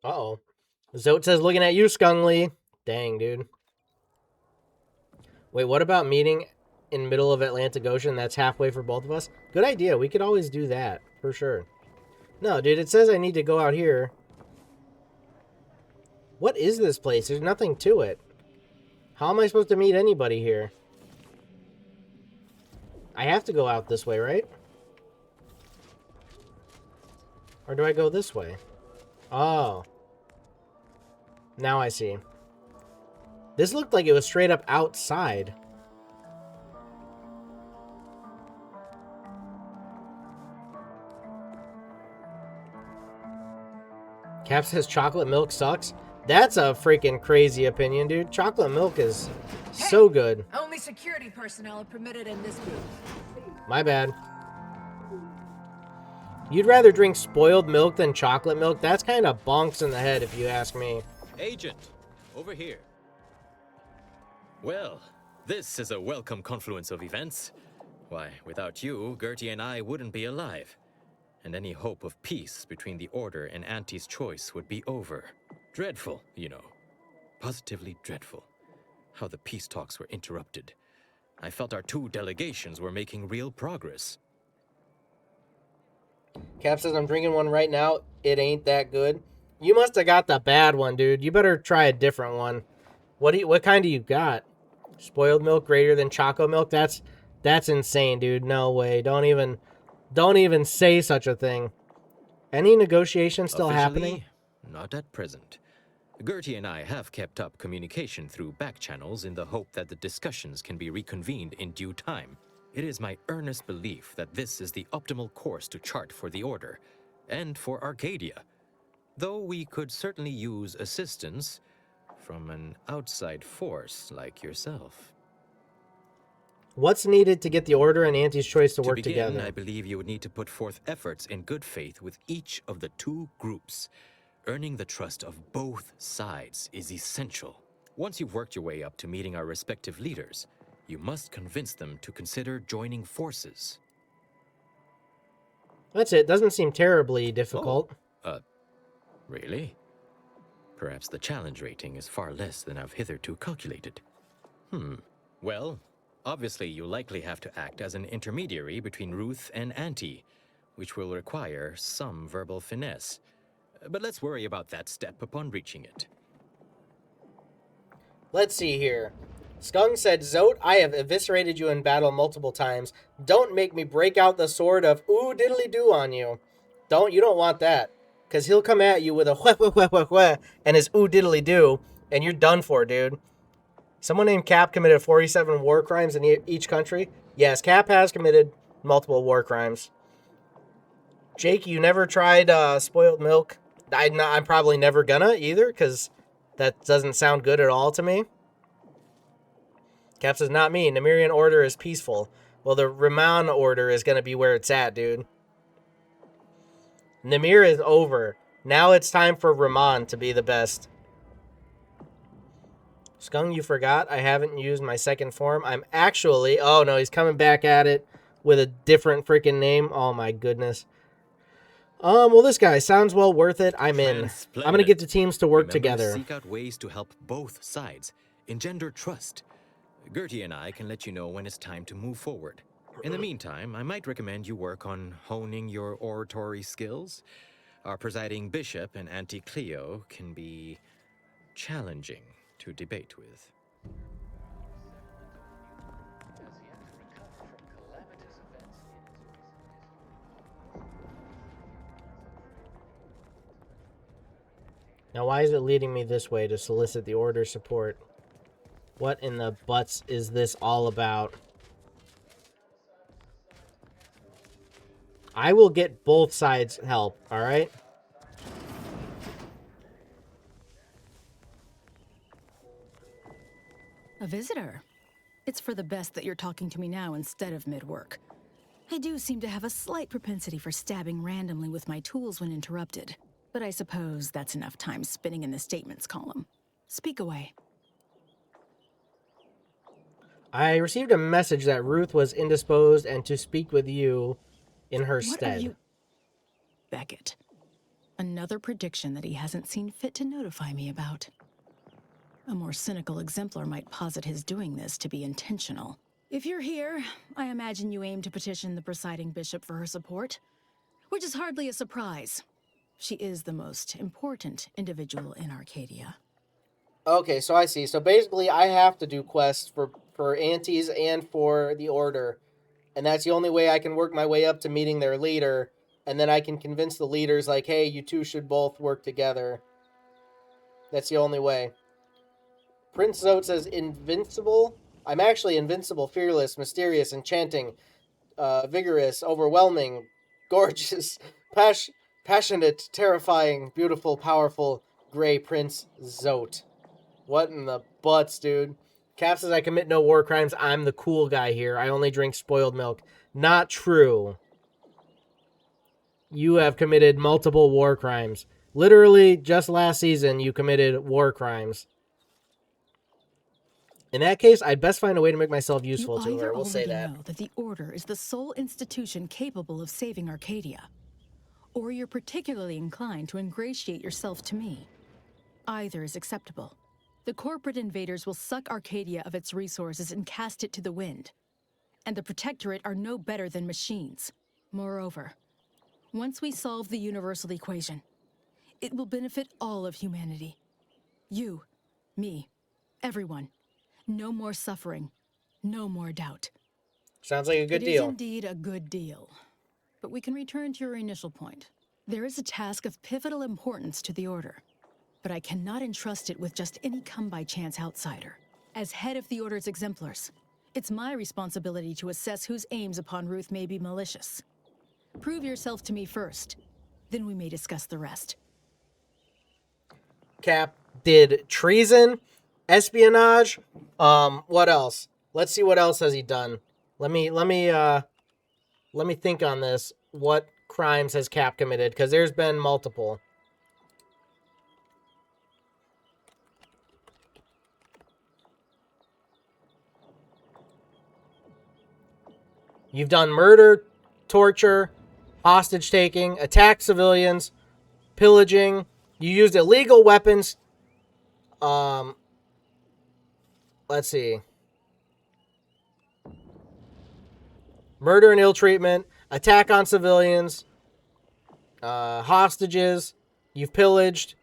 Uh-oh. Zote says, looking at you, Skungly. Dang, dude. Wait, what about meeting in middle of Atlantic Ocean? That's halfway for both of us? Good idea. We could always do that, for sure. No, dude, it says I need to go out here. What is this place? There's nothing to it. How am I supposed to meet anybody here? I have to go out this way, right? Or do I go this way? Oh. Now I see. This looked like it was straight up outside. Cap says chocolate milk sucks. That's a freaking crazy opinion, dude. Chocolate milk is so good. Only security personnel are permitted in this booth. My bad. You'd rather drink spoiled milk than chocolate milk? That's kind of bonks in the head, if you ask me. Agent, over here. Well, this is a welcome confluence of events. Why, without you, Gertie and I wouldn't be alive. And any hope of peace between the Order and Auntie's Choice would be over. Dreadful, you know. Positively dreadful. How the peace talks were interrupted. I felt our two delegations were making real progress. Cap says, I'm drinking one right now. It ain't that good. You must have got the bad one, dude. You better try a different one. What kind do you got? Spoiled milk greater than choco milk? That's insane, dude. No way. Don't even say such a thing. Any negotiations still happening? Not at present. Gertie and I have kept up communication through back channels in the hope that the discussions can be reconvened in due time. It is my earnest belief that this is the optimal course to chart for the Order, and for Arcadia. Though we could certainly use assistance from an outside force like yourself. What's needed to get the Order and Auntie's Choice to work together? I believe you would need to put forth efforts in good faith with each of the two groups. Earning the trust of both sides is essential. Once you've worked your way up to meeting our respective leaders, you must convince them to consider joining forces. That's it. Doesn't seem terribly difficult. Really? Perhaps the challenge rating is far less than I've hitherto calculated. Well, obviously you'll likely have to act as an intermediary between Ruth and Auntie, which will require some verbal finesse. But let's worry about that step upon reaching it. Let's see here. Skung said, Zote, I have eviscerated you in battle multiple times. Don't make me break out the sword of ooh diddly doo on you. You don't want that. Because he'll come at you with a wheh, wheh, wheh, wheh, wheh, and his ooh diddly doo, and you're done for, dude. Someone named Cap committed 47 war crimes in each country. Yes, Cap has committed multiple war crimes. Jake, you never tried spoiled milk? I'm probably never gonna either, because that doesn't sound good at all to me. Cap says, not me. Nemirian order is peaceful. Well, the Raman order is going to be where it's at, dude. Namir is over. Now it's time for Raman to be the best. Skung, you forgot I haven't used my second form. I'm actually... Oh, no, he's coming back at it with a different freaking name. Oh, my goodness. Well, this guy sounds well worth it. I'm in. I'm going to get the teams to work together. Seek out ways to help both sides. Engender trust. Gertie and I can let you know when it's time to move forward. In the meantime, I might recommend you work on honing your oratory skills. Our presiding bishop and Auntie Cleo can be challenging to debate with. Now, why is it leading me this way to solicit the order support? What in the butts is this all about? I will get both sides help, alright? A visitor. It's for the best that you're talking to me now instead of mid-work. I do seem to have a slight propensity for stabbing randomly with my tools when interrupted. But I suppose that's enough time spinning in the statements column. Speak away. I received a message that Ruth was indisposed and to speak with you in her stead. Are you... Beckett. Another prediction that he hasn't seen fit to notify me about. A more cynical exemplar might posit his doing this to be intentional. If you're here, I imagine you aim to petition the presiding bishop for her support, which is hardly a surprise. She is the most important individual in Arcadia. Okay, so I see. So basically, I have to do quests for aunties and for the order. And that's the only way I can work my way up to meeting their leader. And then I can convince the leaders, like, hey, you two should both work together. That's the only way. Prince Zote says, invincible? I'm actually invincible, fearless, mysterious, enchanting, vigorous, overwhelming, gorgeous, passionate, terrifying, beautiful, powerful, gray Prince Zote. What in the butts, dude? Cap says I commit no war crimes. I'm the cool guy here. I only drink spoiled milk. Not true. You have committed multiple war crimes. Literally, just last season, you committed war crimes. In that case, I'd best find a way to make myself useful to her. We'll say that. You know that the Order is the sole institution capable of saving Arcadia. Or you're particularly inclined to ingratiate yourself to me. Either is acceptable. The corporate invaders will suck Arcadia of its resources and cast it to the wind. And the Protectorate are no better than machines. Moreover, once we solve the universal equation, it will benefit all of humanity. You, me, everyone. No more suffering. No more doubt. Sounds like a good deal. It is indeed a good deal. But we can return to your initial point. There is a task of pivotal importance to the Order. But I cannot entrust it with just any come-by-chance outsider. As head of the Order's exemplars, it's my responsibility to assess whose aims upon Ruth may be malicious. Prove yourself to me first, then we may discuss the rest. Cap did treason, espionage, what else? Let's see what else has he done. Let me think on this. What crimes has Cap committed? Because there's been multiple. You've done murder, torture, hostage taking, attacked civilians, pillaging. You used illegal weapons Let's see. Murder and ill treatment, attack on civilians, hostages, you've pillaged,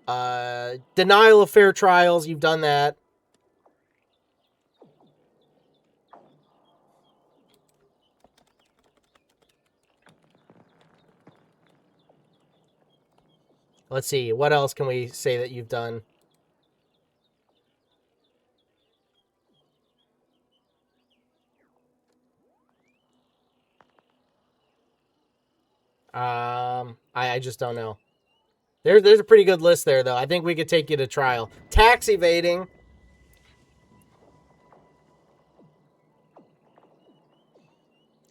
denial of fair trials, you've done that. Let's see, what else can we say that you've done? I just don't know. There's a pretty good list there, though. I think we could take you to trial. Tax evading.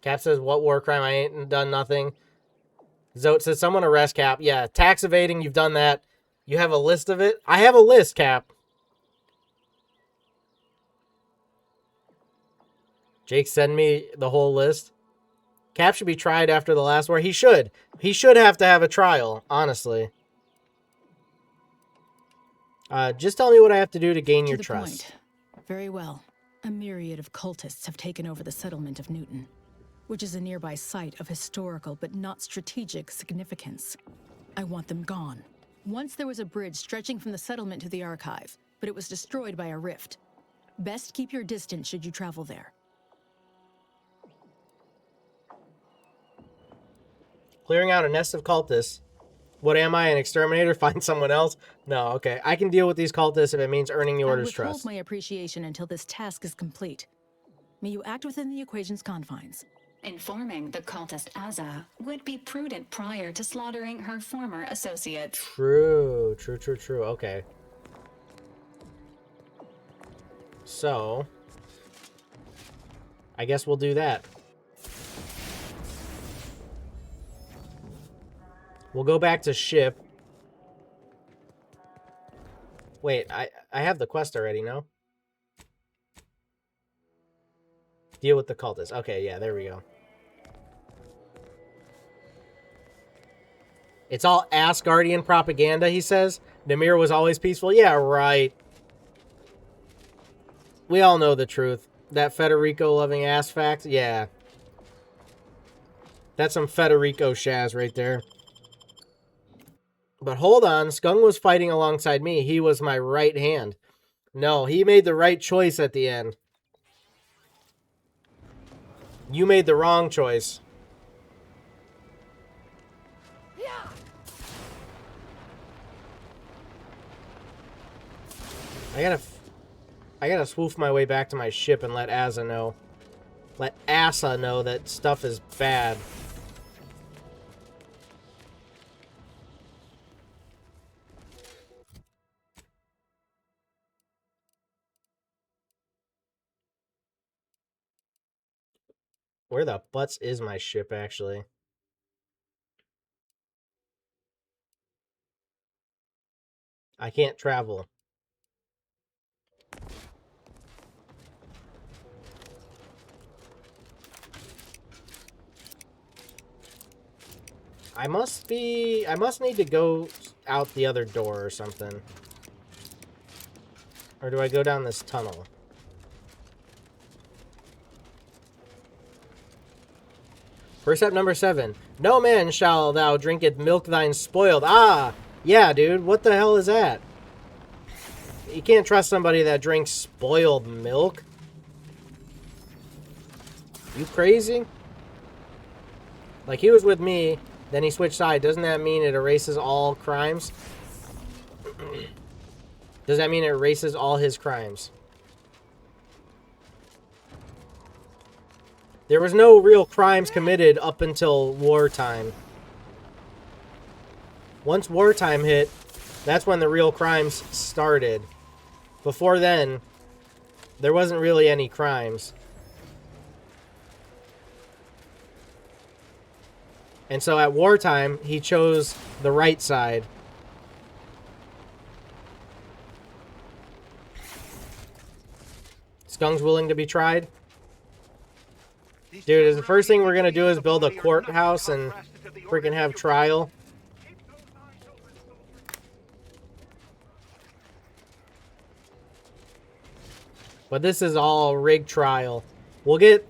Cap says, what war crime? I ain't done nothing. Zote says, someone arrest Cap. Yeah, tax evading, you've done that. You have a list of it? I have a list, Cap. Jake, send me the whole list. Cap should be tried after the last war. He should. He should have to have a trial, honestly. Just tell me what I have to do to gain your trust. Point. Very well. A myriad of cultists have taken over the settlement of Newton, which is a nearby site of historical but not strategic significance. I want them gone. Once there was a bridge stretching from the settlement to the archive, but it was destroyed by a rift. Best keep your distance should you travel there. Clearing out a nest of cultists. What am I, an exterminator? Find someone else? No, okay. I can deal with these cultists if it means earning the Order's trust. I withhold my appreciation until this task is complete. May you act within the equation's confines. Informing the cultist Azza would be prudent prior to slaughtering her former associate. True. Okay. So, I guess we'll do that. We'll go back to ship. Wait, I have the quest already, no? Deal with the cultists. Okay, yeah, there we go. It's all Asgardian propaganda, he says. Namir was always peaceful. Yeah, right. We all know the truth. That Federico loving ass fact. Yeah. That's some Federico Shaz right there. But hold on, Skung was fighting alongside me. He was my right hand. No, he made the right choice at the end. You made the wrong choice. I gotta swoof my way back to my ship and let Asa know. Let Asa know that stuff is bad. Where the butts is my ship, actually? I can't travel. I must need to go out the other door or something. Or do I go down this tunnel? Precept number 7. No man shall thou drinketh milk thine spoiled. Ah! Yeah, dude. What the hell is that? You can't trust somebody that drinks spoiled milk. You crazy? Like, he was with me, then he switched sides. Doesn't that mean it erases all crimes? Does that mean it erases all his crimes? There was no real crimes committed up until wartime. Once wartime hit, that's when the real crimes started. Before then, there wasn't really any crimes. And so at wartime, he chose the right side. Skung's willing to be tried? Dude, the first thing we're going to do is build a courthouse and freaking have trial. But this is all a rigged trial. We'll get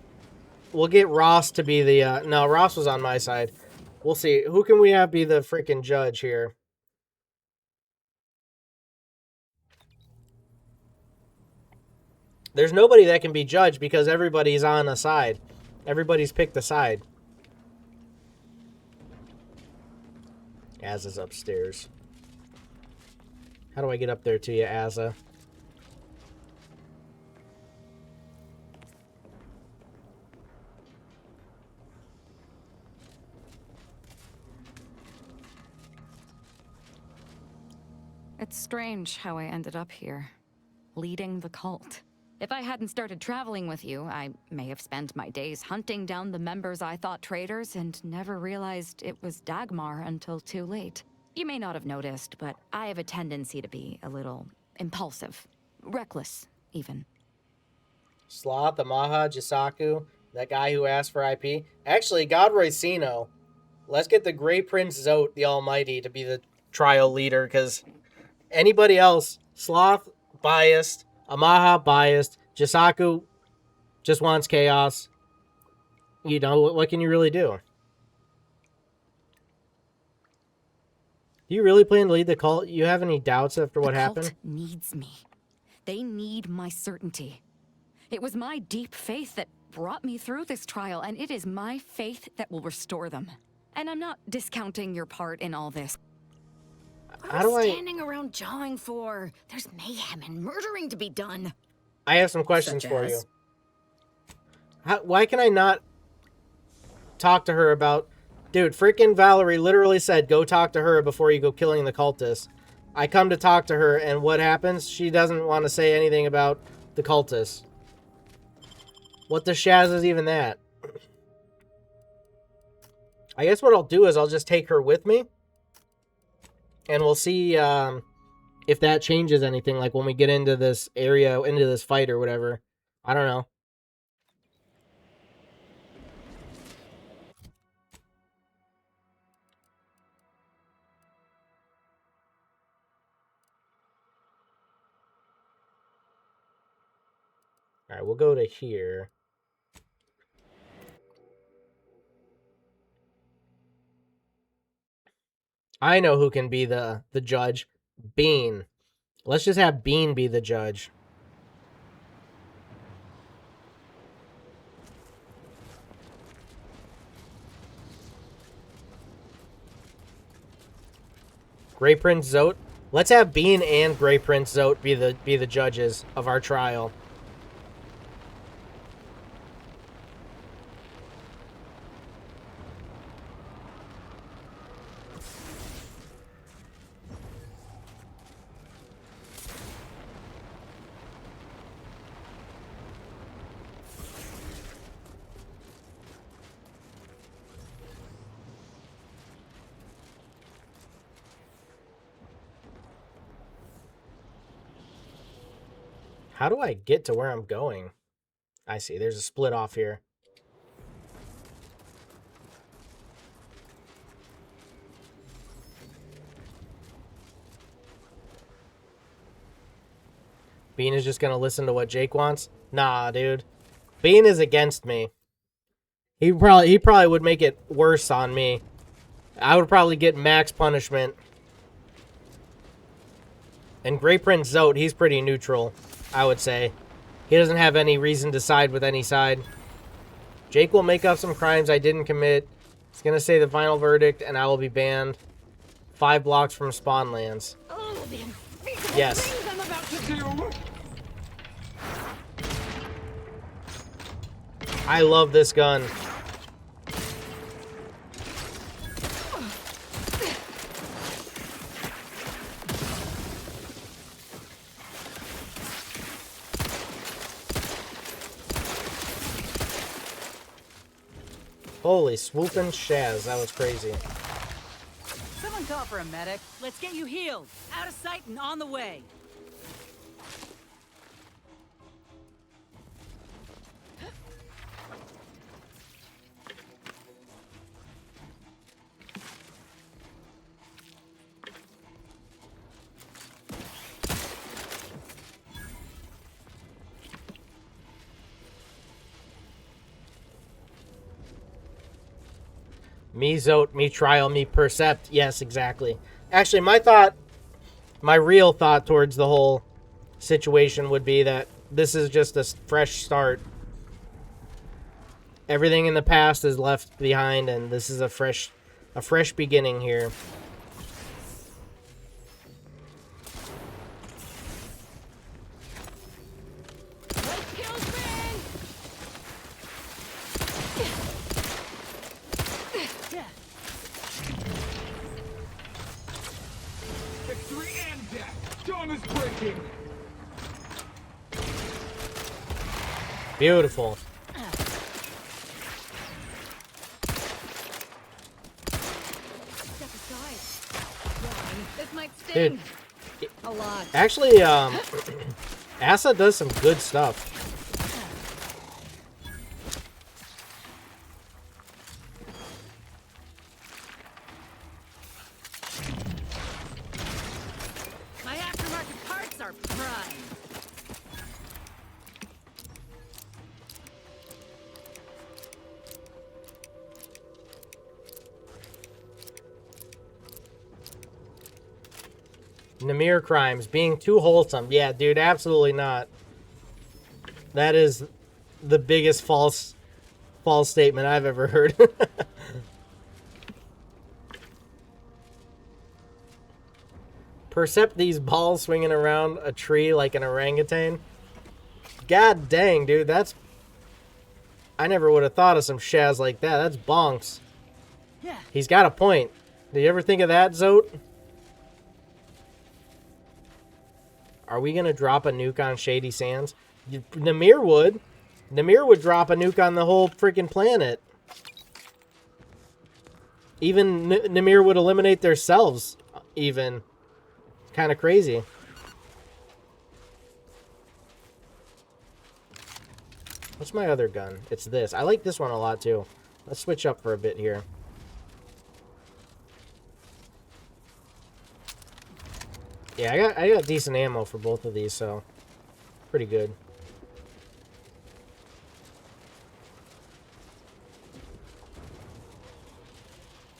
Ross to be the no, Ross was on my side. We'll see. Who can we have be the freaking judge here? There's nobody that can be judged because everybody's on a side. Everybody's picked a side. Azza's upstairs. How do I get up there to you, Azza? It's strange how I ended up here, leading the cult. If I hadn't started traveling with you, I may have spent my days hunting down the members I thought traitors and never realized it was Dagmar until too late. You may not have noticed, but I have a tendency to be a little impulsive. Reckless, even. Sloth, Amaha, Jisaku, that guy who asked for IP. Actually, Godroy Sino. Let's get the Grey Prince Zote, the Almighty, to be the trial leader, because anybody else, Sloth, biased, Amaha, biased, Jisaku just wants chaos. You know, what can you really do? Do you really plan to lead the cult? You have any doubts after what happened? The cult needs me. They need my certainty. It was my deep faith that brought me through this trial, and it is my faith that will restore them. And I'm not discounting your part in all this. How do I... standing around jawing for? There's mayhem and murdering to be done. I have some questions Such for as? you. Why can I not talk to her about... Dude, freaking Valerie literally said, go talk to her before you go killing the cultists. I come to talk to her, and what happens? She doesn't want to say anything about the cultists. What the Shaz is even that? I guess what I'll do is I'll just take her with me. And we'll see if that changes anything, like when we get into this area, into this fight or whatever. I don't know. All right, we'll go to here. I know who can be the judge. Bean. Let's just have Bean be the judge. Grey Prince Zote. Let's have Bean and Grey Prince Zote be the judges of our trial. How do I get to where I'm going? I see. There's a split off here. Bean is just going to listen to what Jake wants? Nah, dude. Bean is against me. He probably would make it worse on me. I would probably get max punishment. And Grey Prince Zote, he's pretty neutral, I would say. He doesn't have any reason to side with any side. Jake will make up some crimes I didn't commit. He's going to say the final verdict, and I will be banned 5 blocks from spawn lands. Yes. I love this gun. Holy swooping Shaz, that was crazy. Someone call for a medic. Let's get you healed. Out of sight and on the way. Me Zote, me Trial, me Percept. Yes, exactly. Actually, my real thought towards the whole situation would be that this is just a fresh start. Everything in the past is left behind, and this is a fresh beginning here. Victory and death. Dawn is breaking. Beautiful. Step aside. This might sting. Dude, a lot. actually, Asa does some good stuff. My aftermarket parts are prime. Namir crimes, being too wholesome. Yeah, dude, absolutely not. That is the biggest false statement I've ever heard. Percept these balls swinging around a tree like an orangutan. God dang, dude, that's... I never would have thought of some shaz like that. That's bonks. Yeah. He's got a point. Did you ever think of that, Zote? Are we going to drop a nuke on Shady Sands? Namir would. Namir would drop a nuke on the whole freaking planet. Even Namir would eliminate themselves, even. Kind of crazy. What's my other gun? It's this. I like this one a lot, too. Let's switch up for a bit here. Yeah, I got decent ammo for both of these, so pretty good.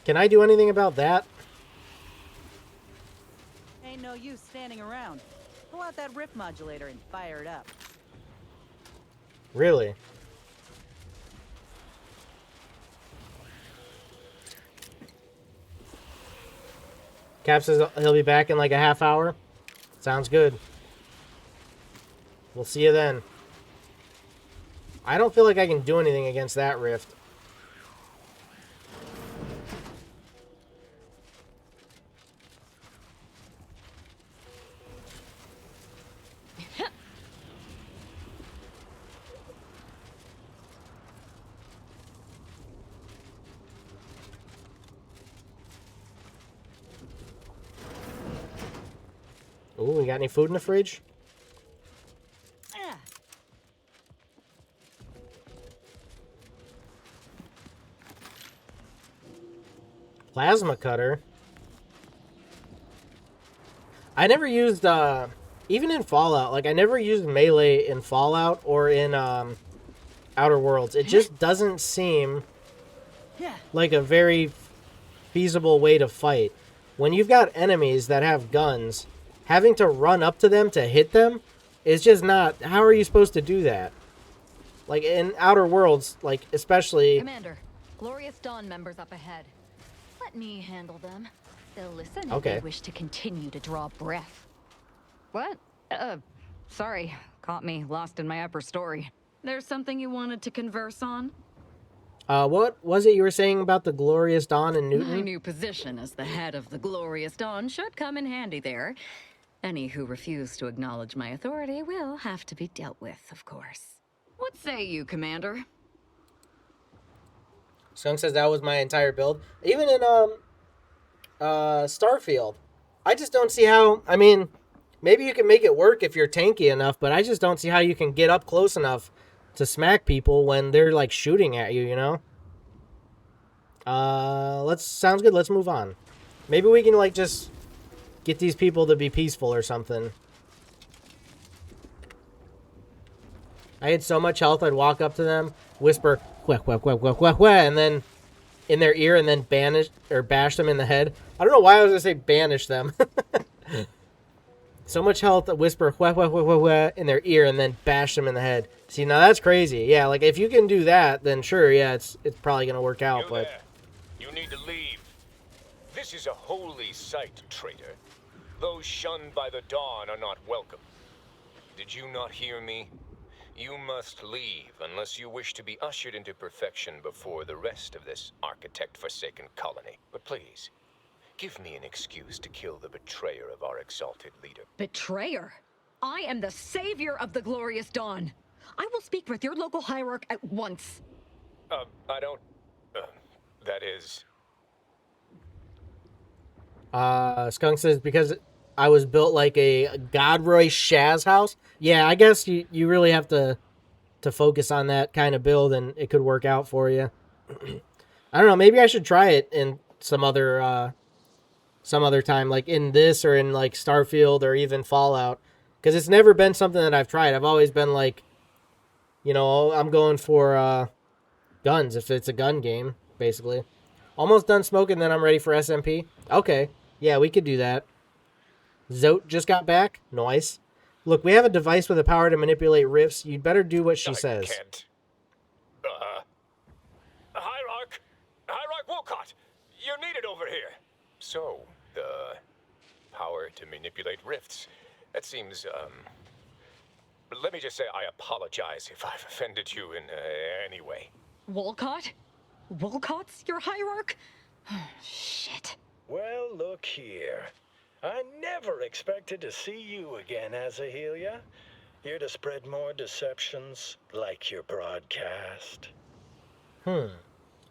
Can I do anything about that? Ain't no use standing around. Pull out that rift modulator and fire it up. Really? Cap says he'll be back in like a half hour. Sounds good. We'll see you then. I don't feel like I can do anything against that rift. Ooh, we got any food in the fridge? Plasma cutter. I never used, even in Fallout, like, I never used melee in Fallout or in, Outer Worlds. It just doesn't seem like a very feasible way to fight. When you've got enemies that have guns, having to run up to them to hit them is just not... How are you supposed to do that? Like, in Outer Worlds, like, especially... Commander, Glorious Dawn members up ahead. Let me handle them. They'll listen if Okay. they wish to continue to draw breath. What? Sorry. Caught me lost in my upper story. There's something you wanted to converse on? What was it you were saying about the Glorious Dawn and My Newton? new position as the head of the Glorious Dawn should come in handy there. Any who refuse to acknowledge my authority will have to be dealt with, of course. What say you, Commander? Skunk says that was my entire build. Even in, Starfield. I just don't see how... I mean, maybe you can make it work if you're tanky enough, but I just don't see how you can get up close enough to smack people when they're, like, shooting at you, you know? Sounds good. Let's move on. Maybe we can, like, just get these people to be peaceful or something. I had so much health, I'd walk up to them, whisper, "Quack, quack, quack, quack, quack, quack," and then in their ear and then bash them in the head. I don't know why I was gonna say banish them. So much health, whisper wah, wah, wah, wah, wah, in their ear and then bash them in the head. See, now that's crazy. Yeah, like if you can do that, then sure, yeah, it's probably gonna work out. But you need to leave. This is a holy site, traitor. Those shunned by the dawn are not welcome. Did you not hear me? You must leave unless you wish to be ushered into perfection before the rest of this architect-forsaken colony. But please, give me an excuse to kill the betrayer of our exalted leader. Betrayer? I am the savior of the glorious dawn. I will speak with your local hierarch at once. I don't... that is... Skunk says, because I was built like a Godroy Shaz house. Yeah, I guess you really have to focus on that kind of build, and it could work out for you. I don't know. Maybe I should try it in some other time, like in this or in like Starfield or even Fallout, because it's never been something that I've tried. I've always been like, you know, I'm going for guns if it's a gun game, basically. Almost done smoking, then I'm ready for SMP. Okay, yeah, we could do that. Zote just got back. Nice. Look, we have a device with the power to manipulate rifts. You'd better do what she says. Can't. Hierarch Wolcott, you're needed over here. So, the power to manipulate rifts. That seems, let me just say I apologize if I've offended you in any way. Wolcott? Wolcott's your hierarch? Shit. Well, look here. I never expected to see you again, Azahelia. Here to spread more deceptions like your broadcast.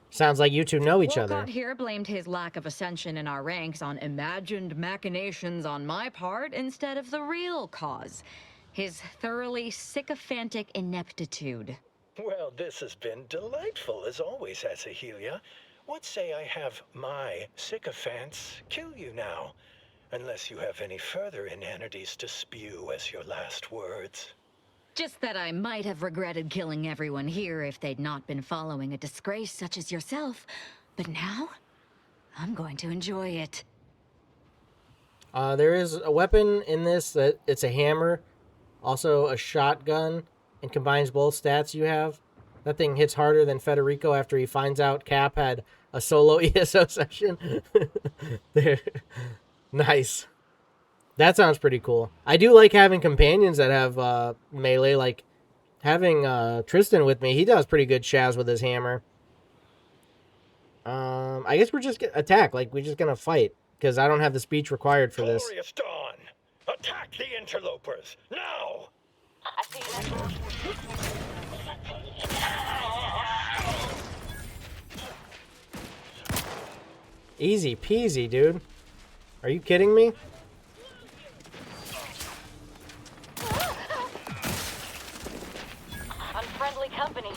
Sounds like you two know each other. Wolcott here blamed his lack of ascension in our ranks on imagined machinations on my part instead of the real cause. His thoroughly sycophantic ineptitude. Well, this has been delightful as always, Azahelia. What say I have my sycophants kill you now? Unless you have any further inanities to spew as your last words. Just that I might have regretted killing everyone here if they'd not been following a disgrace such as yourself. But now, I'm going to enjoy it. There is a weapon in this that it's a hammer, also a shotgun, and combines both stats you have. That thing hits harder than Federico after he finds out Cap had a solo ESO session. There. Nice. That sounds pretty cool. I do like having companions that have melee, like having Tristan with me. He does pretty good shaz with his hammer. I guess we're just gonna attack. Like, we're just gonna fight, because I don't have the speech required for this. Glorious Dawn! Attack the interlopers, now! Easy peasy, dude. Are you kidding me? Unfriendly company.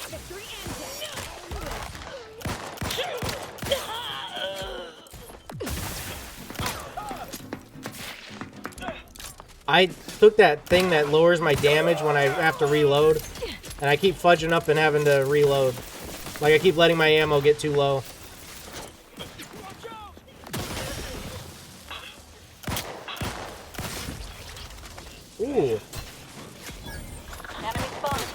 I took that thing that lowers my damage when I have to reload, and I keep fudging up and having to reload. Like, I keep letting my ammo get too low. Ooh. Enemy spotted.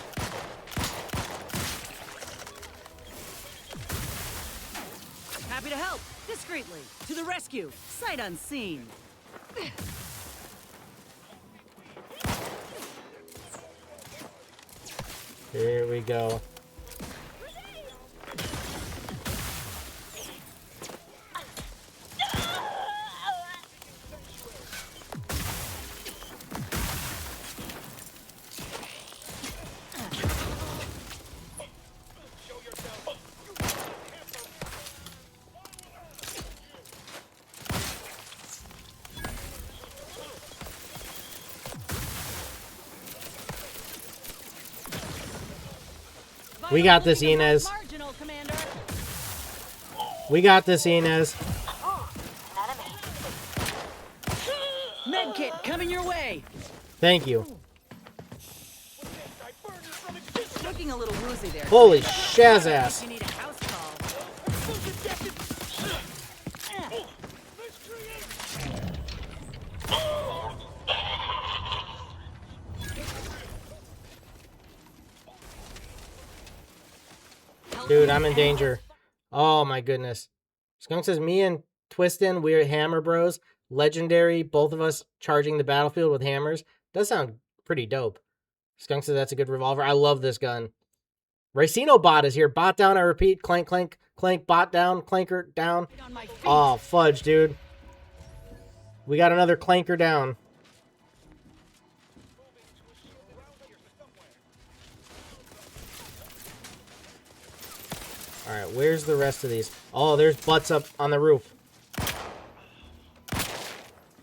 Happy to help. Discreetly. To the rescue. Sight unseen. Here we go. We got this, Inez. We got this, Inez. Medkit coming your way. Thank you. Looking a little woozy there. Holy shazass. You need a house call. Dude, I'm in danger. Oh my goodness. Skunk says, me and Twistin, we're Hammer Bros. Legendary, both of us charging the battlefield with hammers. Does sound pretty dope. Skunk says that's a good revolver. I love this gun. Racino bot is here. Bot down, I repeat. Clank, clank, clank. Bot down. Clanker down. Oh, fudge, dude. We got another clanker down. Alright, where's the rest of these? Oh, there's butts up on the roof.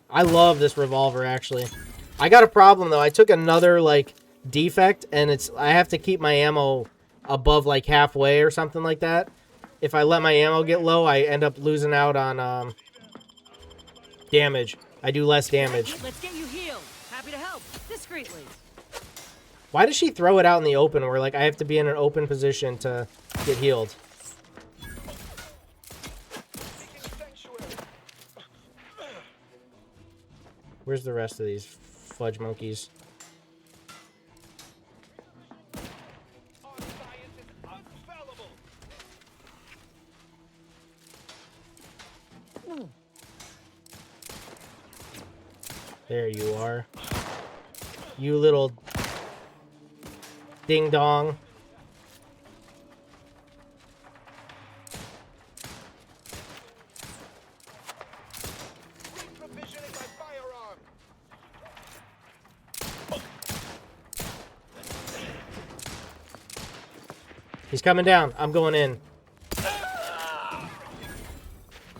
I love this revolver, actually. I got a problem, though. I took another, like, defect, and I have to keep my ammo above, like, halfway or something like that. If I let my ammo get low, I end up losing out on, damage. I do less damage. Let's get you healed. Happy to help. Discreetly. Why does she throw it out in the open where, like, I have to be in an open position to get healed? Where's the rest of these fudge monkeys? There you are. You little ding dong. He's coming down. I'm going in.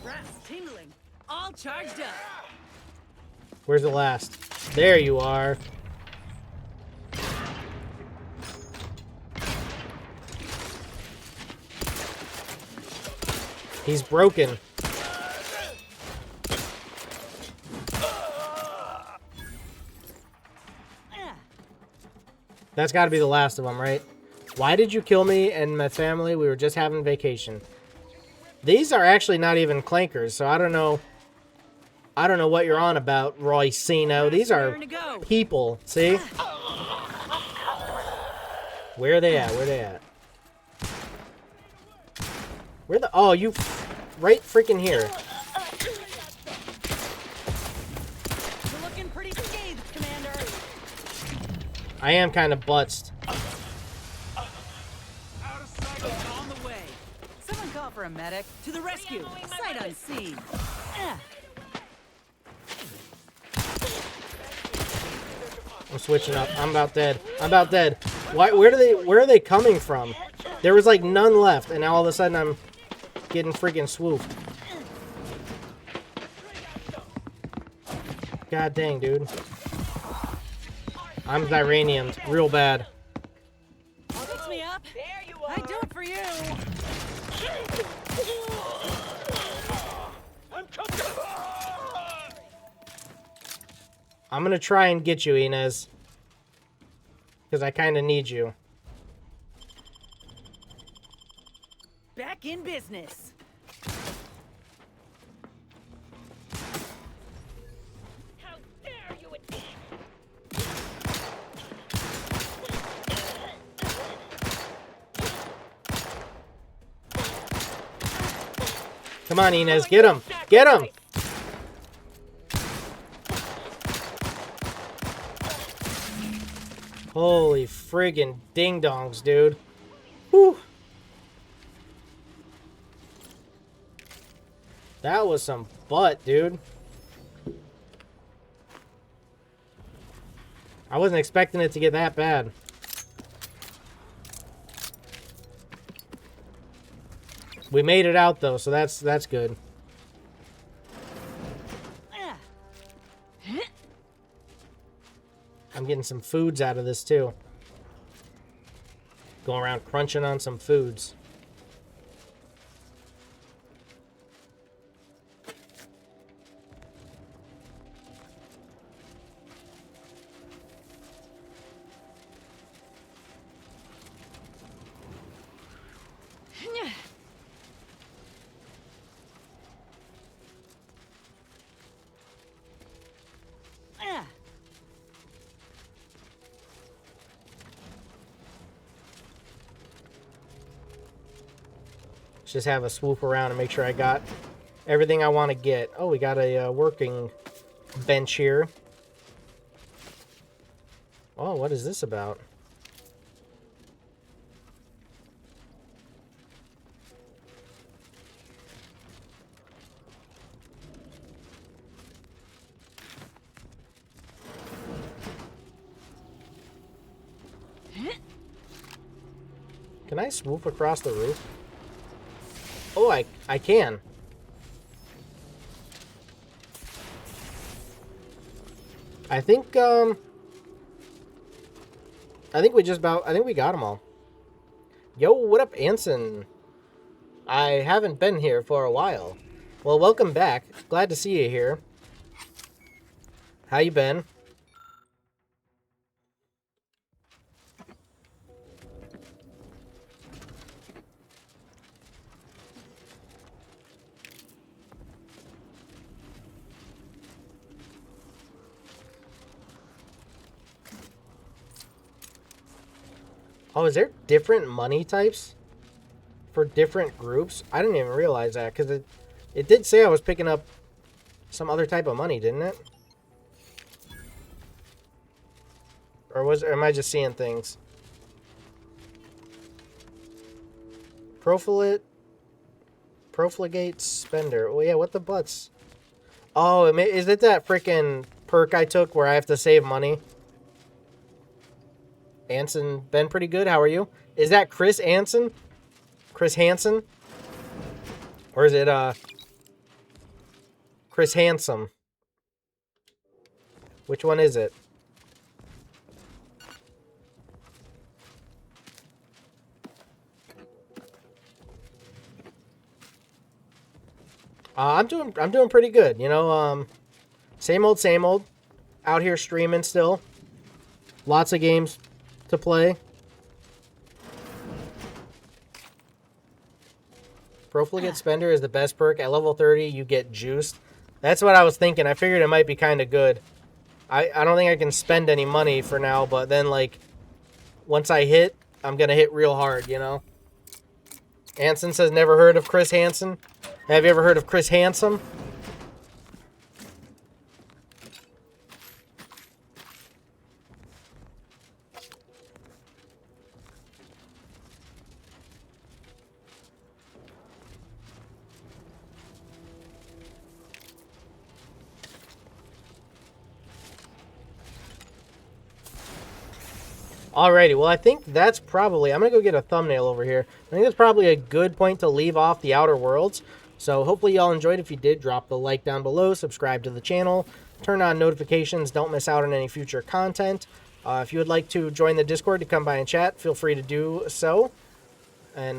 Brass tingling. All charged up. Where's the last? There you are. He's broken. That's got to be the last of them, right? Why did you kill me and my family? We were just having vacation. These are actually not even clankers, so I don't know. I don't know what you're on about, Roycino. These are people, see? Where are they at? Where are they at? Where the... Oh, you... Right freaking here. You're looking pretty scathed, Commander. I am kind of butzed. On the way. Someone call for a medic. To the rescue. Sight unseen. I'm switching up. I'm about dead. I'm about dead. Why? Where are they coming from? There was like none left, and now all of a sudden I'm getting freaking swooped. God dang, dude. I'm Iranian, real bad. Fix me up. I'd do it for you. I'm gonna try and get you, Inez. Because I kind of need you. Back in business. How dare you attack! Come on, Inez, get him! Get him! Holy friggin' ding-dongs, dude. Whew. That was some butt, dude. I wasn't expecting it to get that bad. We made it out, though, so that's good. I'm getting some foods out of this, too. Going around crunching on some foods. Let's just have a swoop around and make sure I got everything I want to get. Oh, we got a working bench here. Oh, what is this about? Can I swoop across the roof? Oh, I can. I think we got them all. Yo, what up, Anson? I haven't been here for a while. Well, welcome back. Glad to see you here. How you been? Oh, is there different money types for different groups? I didn't even realize that, because it did say I was picking up some other type of money, didn't it? Or am I just seeing things? Profligate spender. Oh yeah, what the butts? Oh, is it that freaking perk I took where I have to save money? Anson, been pretty good. How are you? Is that Chris Anson? Chris Hansen? Or is it Chris Handsome? Which one is it? I'm doing pretty good. You know, same old, same old. Out here streaming still. Lots of games to play. Profligate Spender is the best perk. At level 30, you get juiced. That's what I was thinking. I figured it might be kind of good. I don't think I can spend any money for now, but then, like, once I hit, I'm going to hit real hard, you know? Anson says, never heard of Chris Hansen. Have you ever heard of Chris Handsome? Alrighty, well, I think that's probably... I'm going to go get a thumbnail over here. I think that's probably a good point to leave off the Outer Worlds. So hopefully y'all enjoyed. If you did, drop the like down below. Subscribe to the channel. Turn on notifications. Don't miss out on any future content. If you would like to join the Discord to come by and chat, feel free to do so. And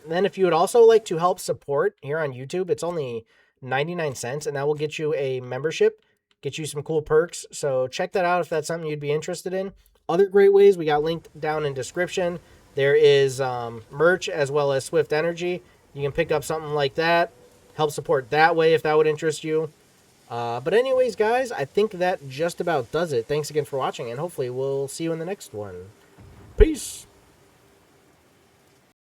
then if you would also like to help support here on YouTube, it's only 99 cents. And that will get you a membership. Get you some cool perks. So check that out if that's something you'd be interested in. Other great ways we got linked down in description. There is merch as well as Swift Energy. You can pick up something like that. Help support that way if that would interest you. But anyways, guys, I think that just about does it. Thanks again for watching, and hopefully we'll see you in the next one. Peace!